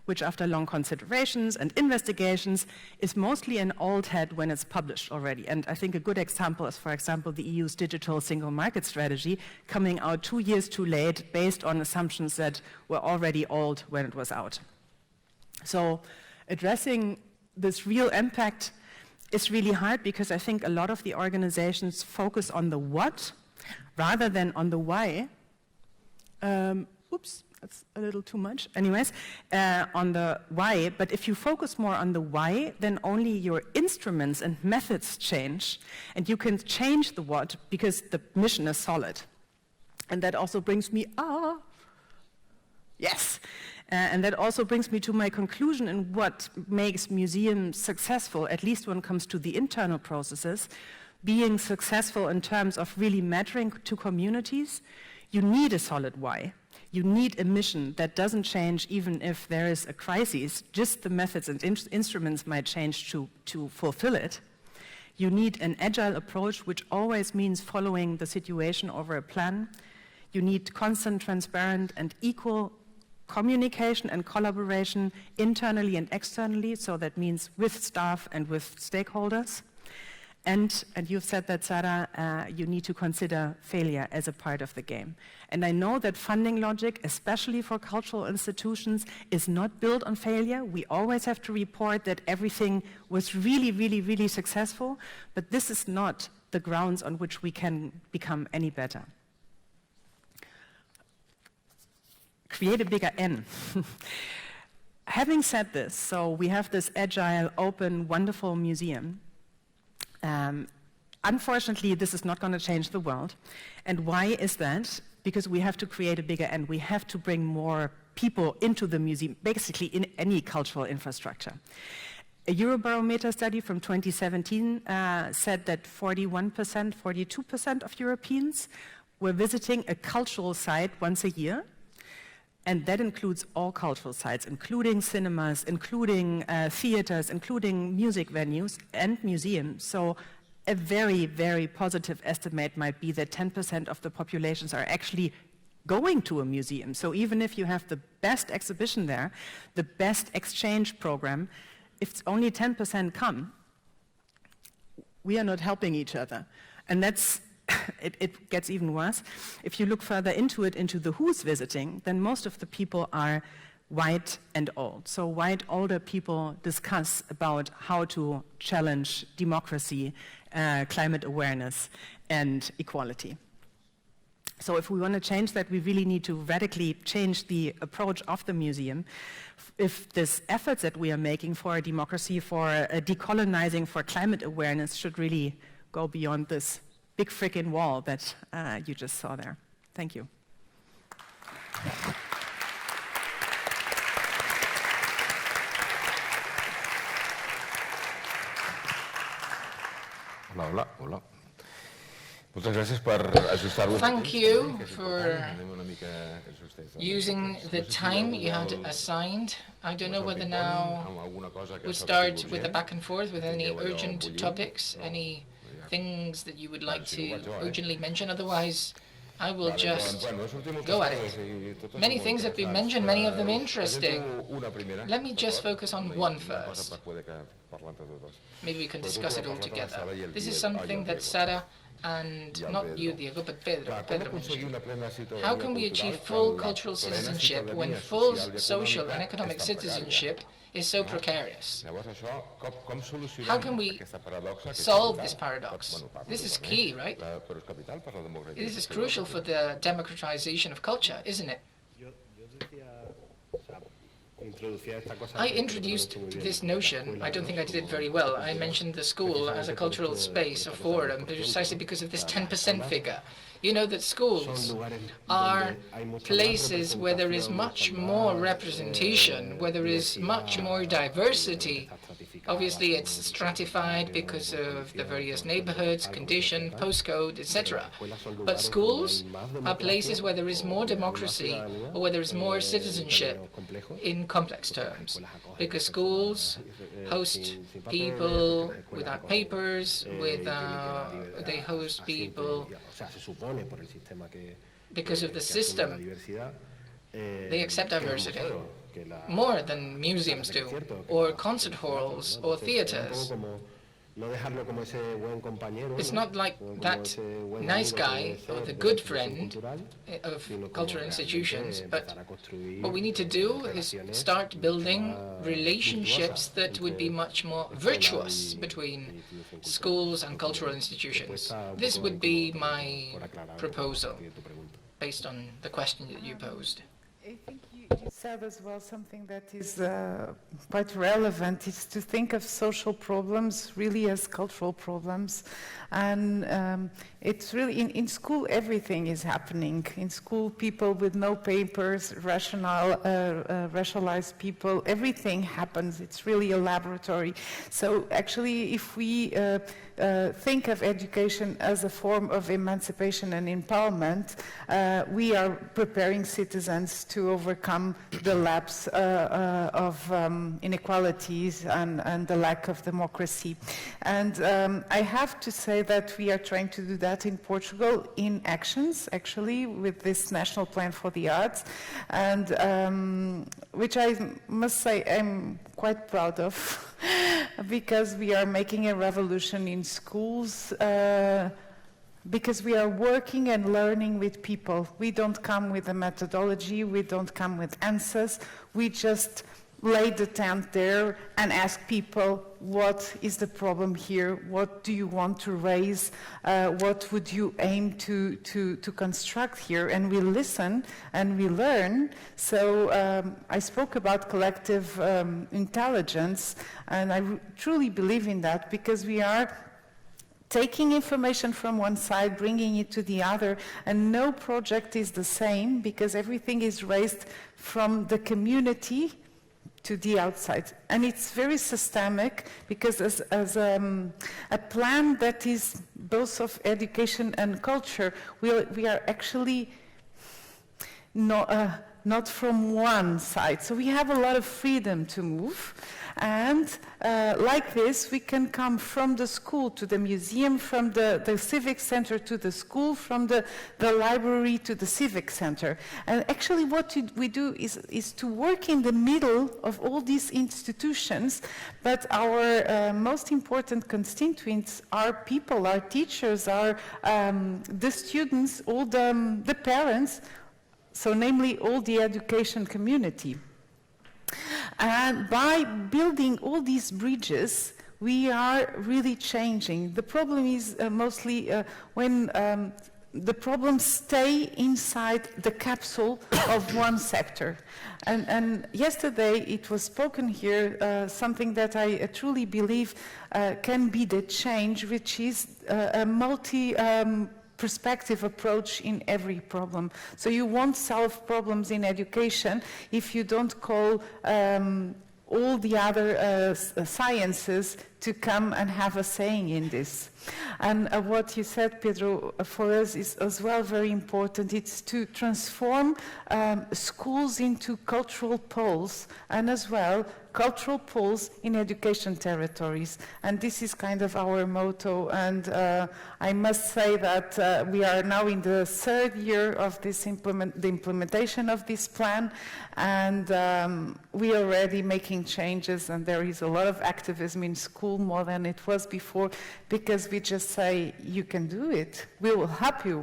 which after long considerations and investigations is mostly an old hat when it's published already. And I think a good example is, for example, the EU's digital single market strategy coming out 2 years too late based on assumptions that were already old when it was out. So addressing this real impact is really hard because I think a lot of the organizations focus on the what rather than on the why. Oops. That's a little too much. Anyways, on the why, but if you focus more on the why, then only your instruments and methods change, and you can change the what because the mission is solid. And that also brings me, yes. And that also brings me to my conclusion in what makes museums successful, at least when it comes to the internal processes. Being successful in terms of really mattering to communities, you need a solid why. You need a mission that doesn't change even if there is a crisis. Just the methods and instruments might change to fulfill it. You need an agile approach, which always means following the situation over a plan. You need constant, transparent, and equal communication and collaboration internally and externally, so that means with staff and with stakeholders. And you've said that, Sarah, you need to consider failure as a part of the game. And I know that funding logic, especially for cultural institutions, is not built on failure. We always have to report that everything was really, really, really successful, but this is not the grounds on which we can become any better. Create a bigger N. Having said this, so we have this agile, open, wonderful museum. Unfortunately, this is not going to change the world. And why is that? Because we have to create a bigger end. We have to bring more people into the museum, basically in any cultural infrastructure. A Eurobarometer study from 2017 said that 41%, 42% of Europeans were visiting a cultural site once a year. And that includes all cultural sites, including cinemas, including theaters, including music venues and museums. So a very, very positive estimate might be that 10% of the populations are actually going to a museum. So even if you have the best exhibition there, the best exchange program, if only 10% come, we are not helping each other. And that's it gets even worse. If you look further into it, into the who's visiting, then most of the people are white and old. So white, older people discuss about how to challenge democracy, climate awareness, and equality. So if we want to change that, we really need to radically change the approach of the museum. If these efforts that we are making for our democracy, for decolonizing, for climate awareness should really go beyond this big frickin' wall that you just saw there. Thank you. Hola, hola, hola. Moltes gràcies per ajustar-vos. Thank you for using the time you had assigned. I don't know whether now we'll start with the back and forth with any urgent topics, any things that you would like to urgently mention. Otherwise, I will just go at it. Many things have been mentioned, many of them interesting. Let me just focus on one first. Maybe we can discuss it all together. This is something that Sara and not you, Diego, but Pedro mentioned. How can we achieve full cultural citizenship when full social and economic citizenship is so precarious? How can we solve this paradox? This is key, right? This is crucial for the democratization of culture, isn't it? I introduced this notion. I don't think I did it very well. I mentioned the school as a cultural space, a forum, precisely because of this 10% figure. You know that schools are places where there is much more representation, where there is much more diversity. Obviously, it's stratified because of the various neighborhoods, condition, postcode, etc. But schools are places where there is more democracy, or where there is more citizenship in complex terms. Because schools host people without papers, they host people because of the system. They accept diversity more than museums do, or concert halls, or theaters. It's not like that nice guy or the good friend of cultural institutions, but what we need to do is start building relationships that would be much more virtuous between schools and cultural institutions. This would be my proposal, based on the question that you posed. I think you said as well something that is quite relevant, is to think of social problems really as cultural problems. And it's really, in school, everything is happening. In school, people with no papers, racialized people, everything happens. It's really a laboratory. So actually, if we think of education as a form of emancipation and empowerment, we are preparing citizens to overcome the lapse of inequalities and the lack of democracy. And I have to say that we are trying to do that in Portugal in actions, actually, with this National Plan for the Arts, and which I must say I'm quite proud of, because we are making a revolution in schools, because we are working and learning with people. We don't come with a methodology, we don't come with answers, we just lay the tent there and ask people, what is the problem here? What do you want to raise? What would you aim to construct here? And we listen and we learn. So I spoke about collective intelligence, and I truly believe in that, because we are taking information from one side, bringing it to the other, and no project is the same, because everything is raised from the community to the outside. And it's very systemic, because as a plan that is both of education and culture, we are actually not from one side. So we have a lot of freedom to move. And like this, we can come from the school to the museum, from the civic center to the school, from the library to the civic center. And actually what we do is to work in the middle of all these institutions, but our most important constituents are people, our teachers, are the students, all the parents, so namely all the education community. And by building all these bridges, we are really changing. The problem is mostly when the problems stay inside the capsule of one sector. And yesterday it was spoken here, something that I truly believe can be the change, which is a perspective approach in every problem. So you won't solve problems in education if you don't call all the other sciences to come and have a saying in this. And what you said, Pedro, for us is as well very important. It's to transform schools into cultural poles, and as well cultural poles in education territories. And this is kind of our motto. And I must say that we are now in the third year of this the implementation of this plan, and we are already making changes, and there is a lot of activism in school more than it was before, because we just say, you can do it. We will help you.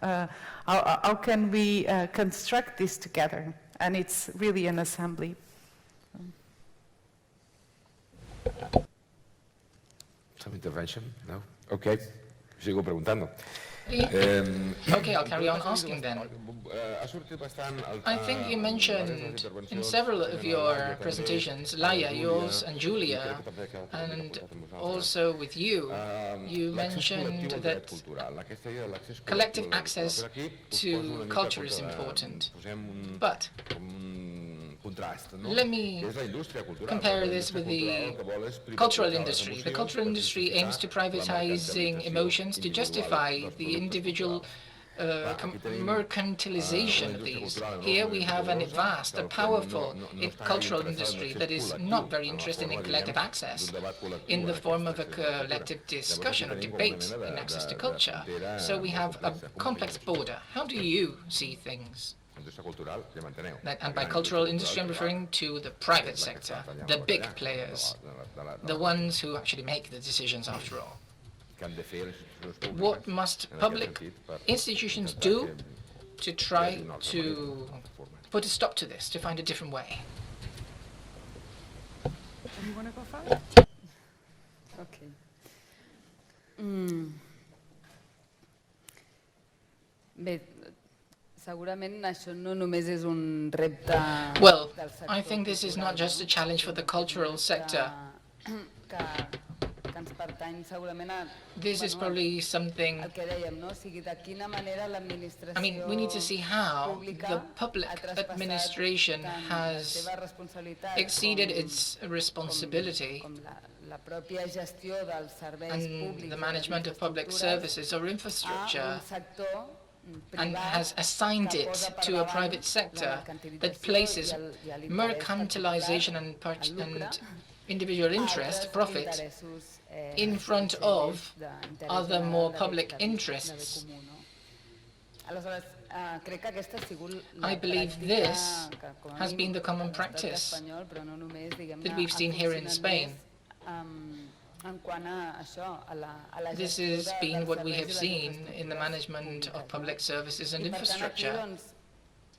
How can we construct this together? And it's really an assembly. Some intervention? No? Okay. Sigo preguntando. Okay, I'll carry on asking then. I think you mentioned in several of your presentations, Laia, yours, and Julia, and also with you, you mentioned that collective access to culture is important. But let me compare this with the cultural industry. The cultural industry aims to privatizing emotions to justify the individual mercantilization of these. Here we have a vast, a powerful cultural industry that is not very interested in collective access in the form of a collective discussion or debate in access to culture. So we have a complex border. How do you see things? And by cultural industry, I'm referring to the private sector, the big players, the ones who actually make the decisions after all. What must public institutions do to try to put a stop to this, to find a different way? You want to go first? Okay. Bé, segurament això no només és un repte Well, del sector I think this is not just a challenge for the cultural sector. que ens pertany segurament a... This is probably something, El que dèiem, no? O sigui, de quina manera l'administració I mean, we need to see how pública the public ha traspassat administration tant la has seva responsabilitat exceeded com- its responsibility com la pròpia gestió dels serveis and públics the i management of public infraestructures services or a infrastructure un sector and privat has assigned que it posa per to a davant private la sector mercantilització that places i l'interès mercantilization particular, el lucre, and individual interest, altres profit, interessos, in front of d'interès other general, more de public bé- de bé interests. comú, no? Aleshores, crec que aquesta ha sigut I believe pràctica this que, com a has mínim, been the common a l'estat practice espanyol, però no només, diguem-ne, that we've ha seen here in funcionat Spain. més, en quant a això, a la This gestió has dels been what we serveis have i les seen in the infraestructures management of públiques, public services and I per tant, aquí, infrastructure. doncs,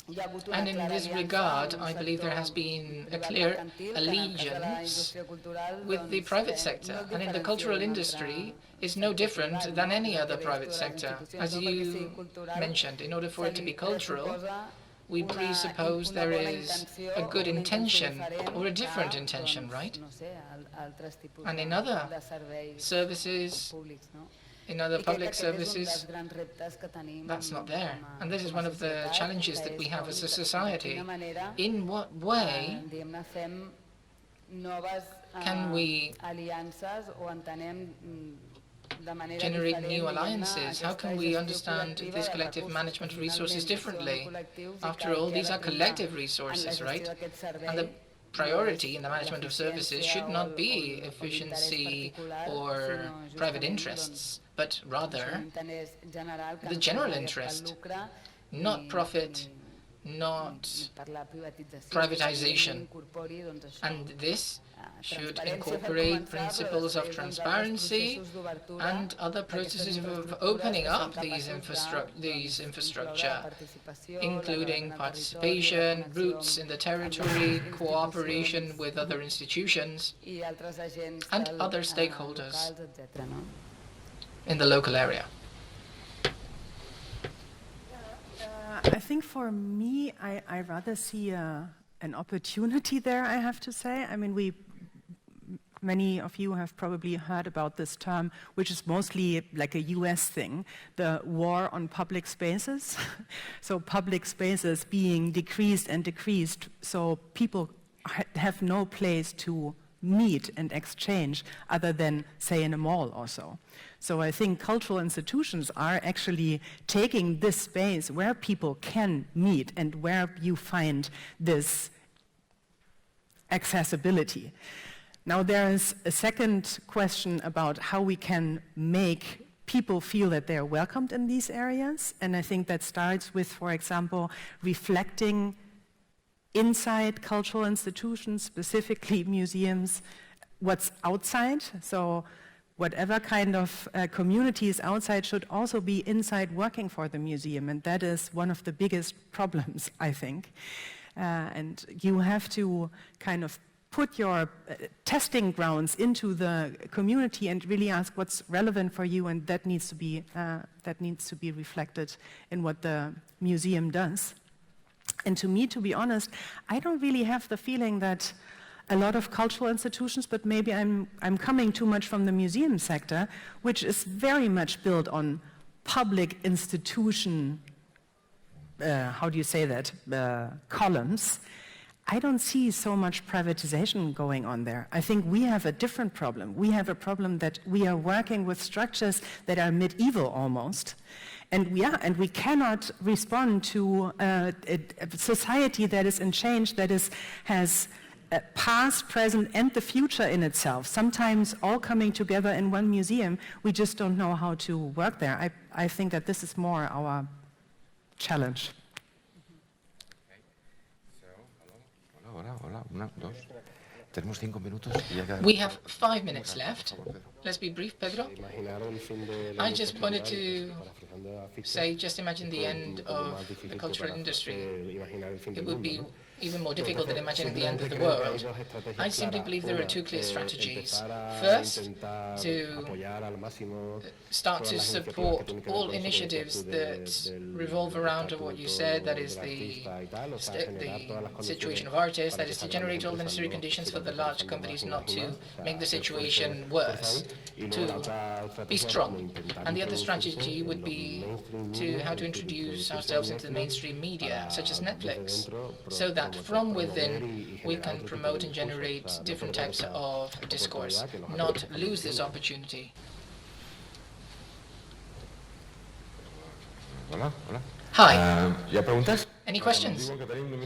hi ha hagut una And in clara this aliança regard, amb un I believe there has sector been a privat clear mercantil, que en el cas de la allegiance indústria cultural, with the doncs, private no sector. es And in the diferencia cultural d'un industry altre is no sector different privat, than no? any El other que private deies tu de les sector. institucions, As no? Perquè sigui you cultural, mentioned, in order for it to be se li cultural, pressuposa we una presuppose there bona is intenció a o good una intenció intention diferent or a different que, intention, doncs, right? no sé, altres tipus And in de other serveis services, públics, no? in other I crec que public aquest és un dels services, grans reptes que tenim that's not there. com a- And this is com a one of the societat, challenges que that we és have as a de society. quina manera, In what way diguem-ne, fem noves can we aliances o entenem de manera generate diferent, new diguem-ne, alliances? How can we aquesta understand gestió this col·lectiva collective de management of recursos, resources finalment, differently? són col·lectius i After que all, el que these ha are de primar collective en la resources, gestió right? d'aquest servei And the no priority és in the management of services should l'eficiència not be o l'interès efficiency particular, or sinó private justament, interests, but doncs, rather un interès general que the no general sigui el interest, lucre not ni- profit, ni not per la privatització, privatization. que incorpori, doncs, això, And this should transparència per incorporate començar, però principles of després, doncs, altres transparency processos d'obertura and other d'aquestes processes of infraestructures opening que són up these capaços de, infrastructure, incloure la participació, including la participation, connexió roots in the amb territory, les cooperation institucions with other institutions i altres agents and other stakeholders locals, etc. No? in the local area. I think for me, I rather see an opportunity there, I have to say. I mean, many of you have probably heard about this term, which is mostly like a US thing, the war on public spaces. So public spaces being decreased and decreased, so people have no place to meet and exchange other than, say, in a mall or so. So I think cultural institutions are actually taking this space where people can meet and where you find this accessibility. Now there is a second question about how we can make people feel that they are welcomed in these areas, and I think that starts with, for example, reflecting inside cultural institutions, specifically museums, what's outside. So whatever kind of community is outside should also be inside working for the museum, and that is one of the biggest problems, I think. And you have to kind of put your testing grounds into the community and really ask what's relevant for you, and that needs to be reflected in what the museum does. And to me, to be honest, I don't really have the feeling that a lot of cultural institutions, but maybe I'm coming too much from the museum sector, which is very much built on public institution, how do you say that, columns. I don't see so much privatization going on there. I think we have a different problem. We have a problem that we are working with structures that are medieval almost. And we cannot respond to a society that is in change, that has past, present, and the future in itself, sometimes all coming together in one museum. We just don't know how to work there. I think that this is more our challenge. We have 5 minutes left. Let's be brief, Pedro. I just wanted to say, just imagine the end of the cultural industry. It would be even more difficult than imagining the end of the world. I simply believe there are two clear strategies. First, to start to support all initiatives that revolve around what you said, that is the situation of artists, that is to generate all the necessary conditions for the large companies not to make the situation worse, to be strong. And the other strategy would be how to introduce ourselves into the mainstream media, such as Netflix, so that from within we can promote and generate different types of discourse, not lose this opportunity. Hi. Any questions?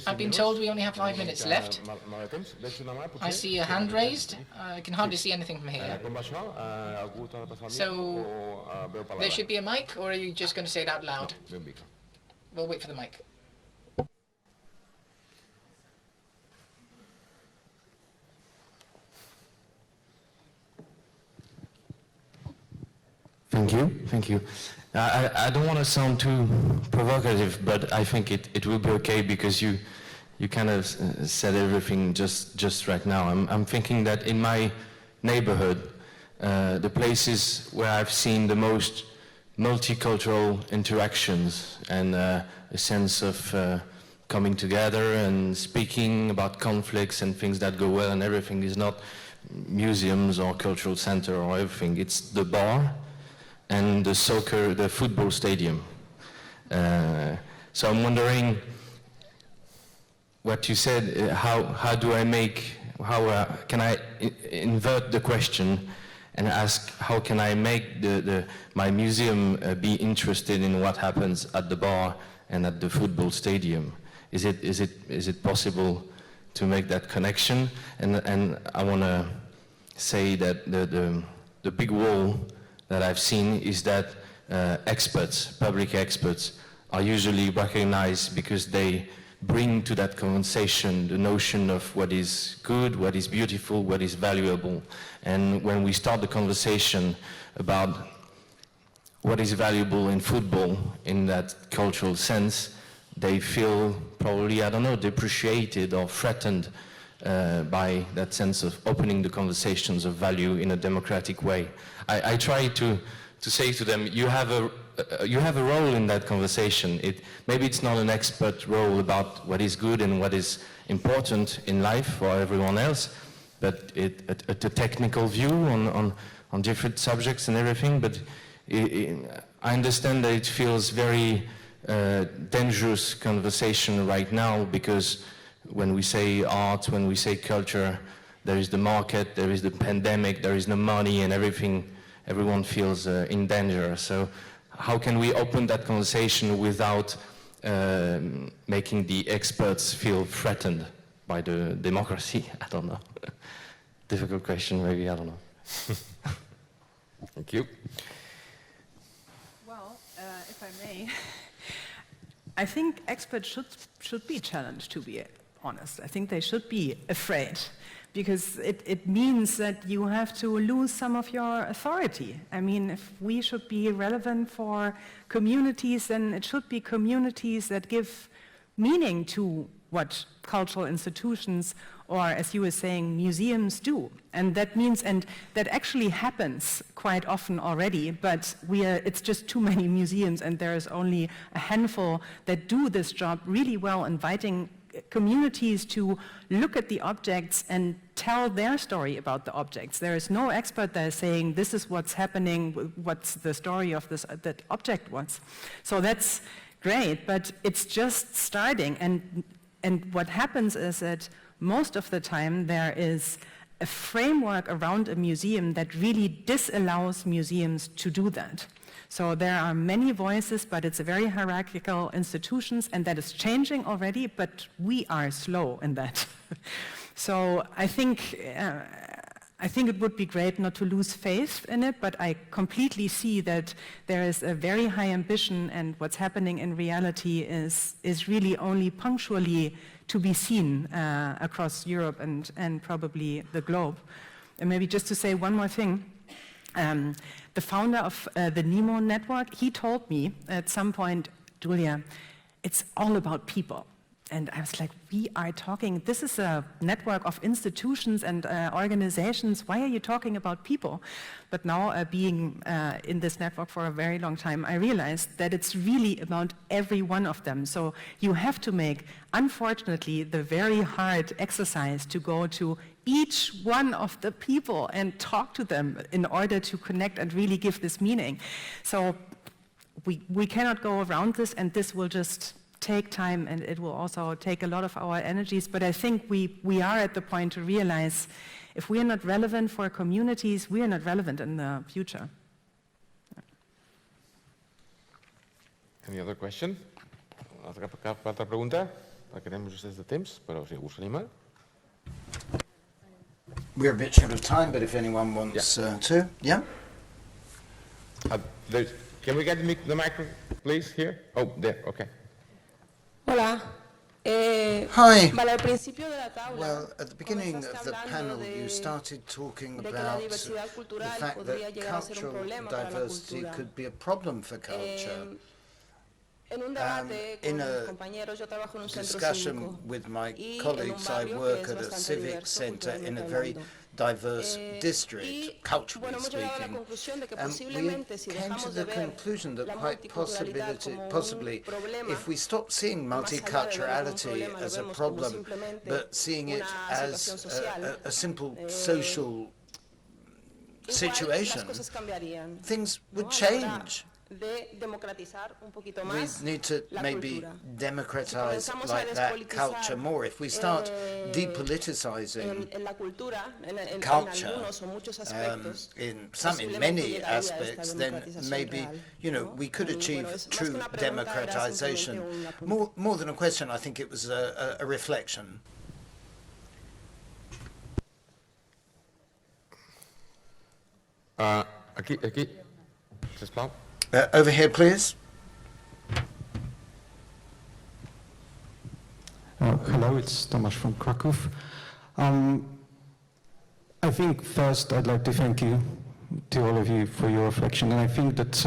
I've been told we only have 5 minutes left. I see a hand raised. I can hardly see anything from here. So there should be a mic, or are you just going to say it out loud? We'll wait for the mic. Thank you. I don't want to sound too provocative, but I think it will be okay because you kind of said everything just right now. I'm thinking that in my neighborhood, the places where I've seen the most multicultural interactions and a sense of coming together and speaking about conflicts and things that go well and everything is not museums or cultural center or everything. It's the bar and the football stadium. So I'm wondering what you said, how can I invert the question and ask how can I make my museum be interested in what happens at the bar and at the football stadium? Is it possible to make that connection? And I want to say that the big wall that I've seen is that public experts, are usually recognized because they bring to that conversation the notion of what is good, what is beautiful, what is valuable. And when we start the conversation about what is valuable in football in that cultural sense, they feel probably, I don't know, depreciated or threatened by that sense of opening the conversations of value in a democratic way. I try to to say to them, you have a role in that conversation. Maybe it's not an expert role about what is good and what is important in life for everyone else, but a technical view on different subjects and everything. But I understand that it feels very dangerous conversation right now, because when we say art, when we say culture, there is the market, there is the pandemic, there is no money, and everyone feels in danger. So how can we open that conversation without making the experts feel threatened by the democracy? I don't know. Difficult question, maybe, I don't know. Thank you. Well, if I may, I think experts should be challenged, to be honest. I think they should be afraid, because it means that you have to lose some of your authority. I mean, if we should be relevant for communities, then it should be communities that give meaning to what cultural institutions, or as you were saying, museums do. And that means, and that actually happens quite often already, but it's just too many museums, and there is only a handful that do this job really well, inviting communities to look at the objects and tell their story about the objects. There is no expert that is saying, this is what's happening, what's the story of that object was. So that's great, but it's just starting. And what happens is that most of the time there is a framework around a museum that really disallows museums to do that. So there are many voices, but it's a very hierarchical institutions, and that is changing already, but we are slow in that. So I think it would be great not to lose faith in it, but I completely see that there is a very high ambition, and what's happening in reality is really only punctually to be seen across Europe and probably the globe. And maybe just to say one more thing, the founder of the NEMO network, he told me at some point, Julia, it's all about people. And I was like, we are talking, this is a network of institutions and organizations, why are you talking about people? But now, being in this network for a very long time, I realized that it's really about every one of them. So you have to make, unfortunately, the very hard exercise to go to each one of the people and talk to them in order to connect and really give this meaning. So we cannot go around this, and this will just take time, and it will also take a lot of our energies. But I think we are at the point to realize if we are not relevant for communities, we are not relevant in the future. Any other question? Cap altra pregunta? Perquè anem just des de temps, però si algú s'anima. We're a bit short of time, but if anyone wants to, yeah? Can we get the micro, please, here? Oh, there, okay. Hola. Hi. Vale, al principio de la tabla, Well, at the beginning of the panel, you started talking de que la about diversidad the cultural fact podría that llegar a ser un cultural problema para la diversity cultura. could be a problem for culture. En un debate in con a mis compañeros, yo trabajo en un centro Discussion cívico with my y en un colleagues, I barrio work que es at a bastante civic diverso centre in a culturalmente very hablando. diverse district, Y culturally bueno, hemos llegado a la speaking. conclusión de que We posiblemente si came to dejamos the de ver conclusion that la quite multiculturalidad como possibly, un problema, if we stop seeing más allá de verlo como un multiculturality problema, lo as a vemos como problem, simplemente but seeing it una situación as social, a simple social igual situation, las cosas cambiarían, things would ¿no? A la hora change. de democratizar un poquito We más need to la maybe cultura. democratize Si comenzamos a like that despolitizar, culture more. If we start depoliticizing en la cultura, en culture, algunos o muchos aspectos, in posiblemente many llegaría a esta aspects, then democratización maybe, real, you know, ¿no? we could Y achieve bueno, es más que true una pregunta, era democratization. simplemente un apunte. More than a question, I think it was a reflection. Aquí, sisplau. Over here, please. Hello, it's Tomasz from Krakow. I think first I'd like to thank you, to all of you, for your reflection. And I think that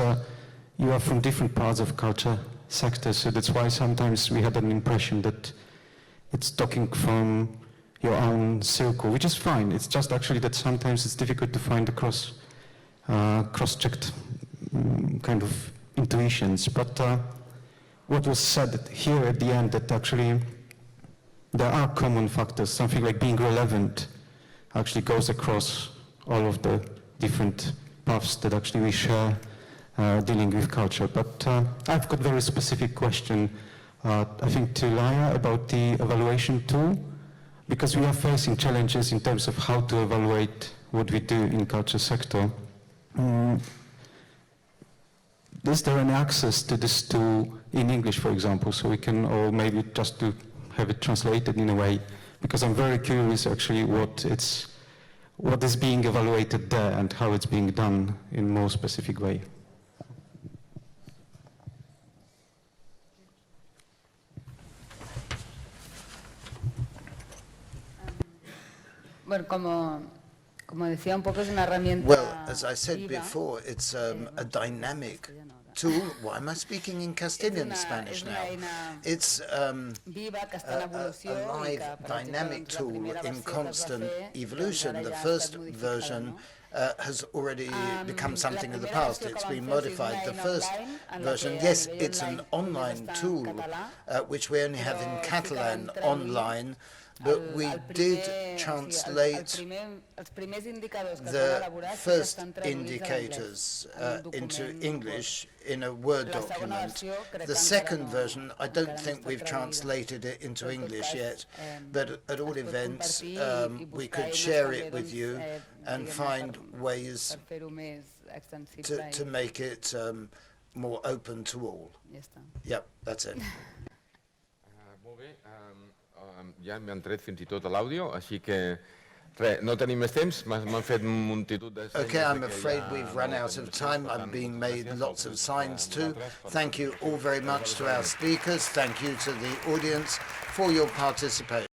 you are from different parts of culture sectors, so that's why sometimes we had an impression that it's talking from your own circle, which is fine. It's just actually that sometimes it's difficult to find the cross-checked kind of intuitions. But what was said here at the end, that actually there are common factors, something like being relevant actually goes across all of the different paths that actually we share dealing with culture. But I've got a very specific question, I think to Laia, about the evaluation tool, because we are facing challenges in terms of how to evaluate what we do in culture sector. Is there any access to this tool in English, for example, so we can, or maybe just to have it translated in a way? Because I'm very curious actually what is being evaluated there and how it's being done in a more specific way. Bueno, como decía, un poco es una herramienta Well, as I said viva. before, it's a dynamic tool. Why am I speaking in Castilian Spanish now? It's Viva, que està en a evolució i live, que, per exemple, dynamic doncs, la tool primera in versió que es va constant fer, doncs, evolution. ara The ja ha first estat modificada, version no? has already become La something of the primera past. versió It's que been vam fer és modified. The online, first online, en la version, que yes, a nivell it's an online online només està en tool, català, which we only have in però sí que Catalan vam traduir online, but we did translate els primers indicadors que es van the elaborar sí que first estan traduïts a l'anglès, indicators en un into document English in a Word La segona document. versió crec The que encara second no- version, I encara don't no think està we've traduïda. translated it into Però en tot English cas, yet, but at all es pot events, compartir i we buscar could eines share també, it with doncs, you and diguem-ne, find ways per fer-ho més extensible to make it more open to all. i ja està. Yep, that's it. Molt bé, ja m'han tret fins i tot l'àudio, així que res, no tenim més temps, m'han fet multitud de senyes. Okay, I'm de que afraid ja we've no run out tenim of temps, time. per I'm tant, being moltes made gràcies lots a of signs to. vosaltres per Thank you all very much to our speakers. Thank you to the audience for your participation.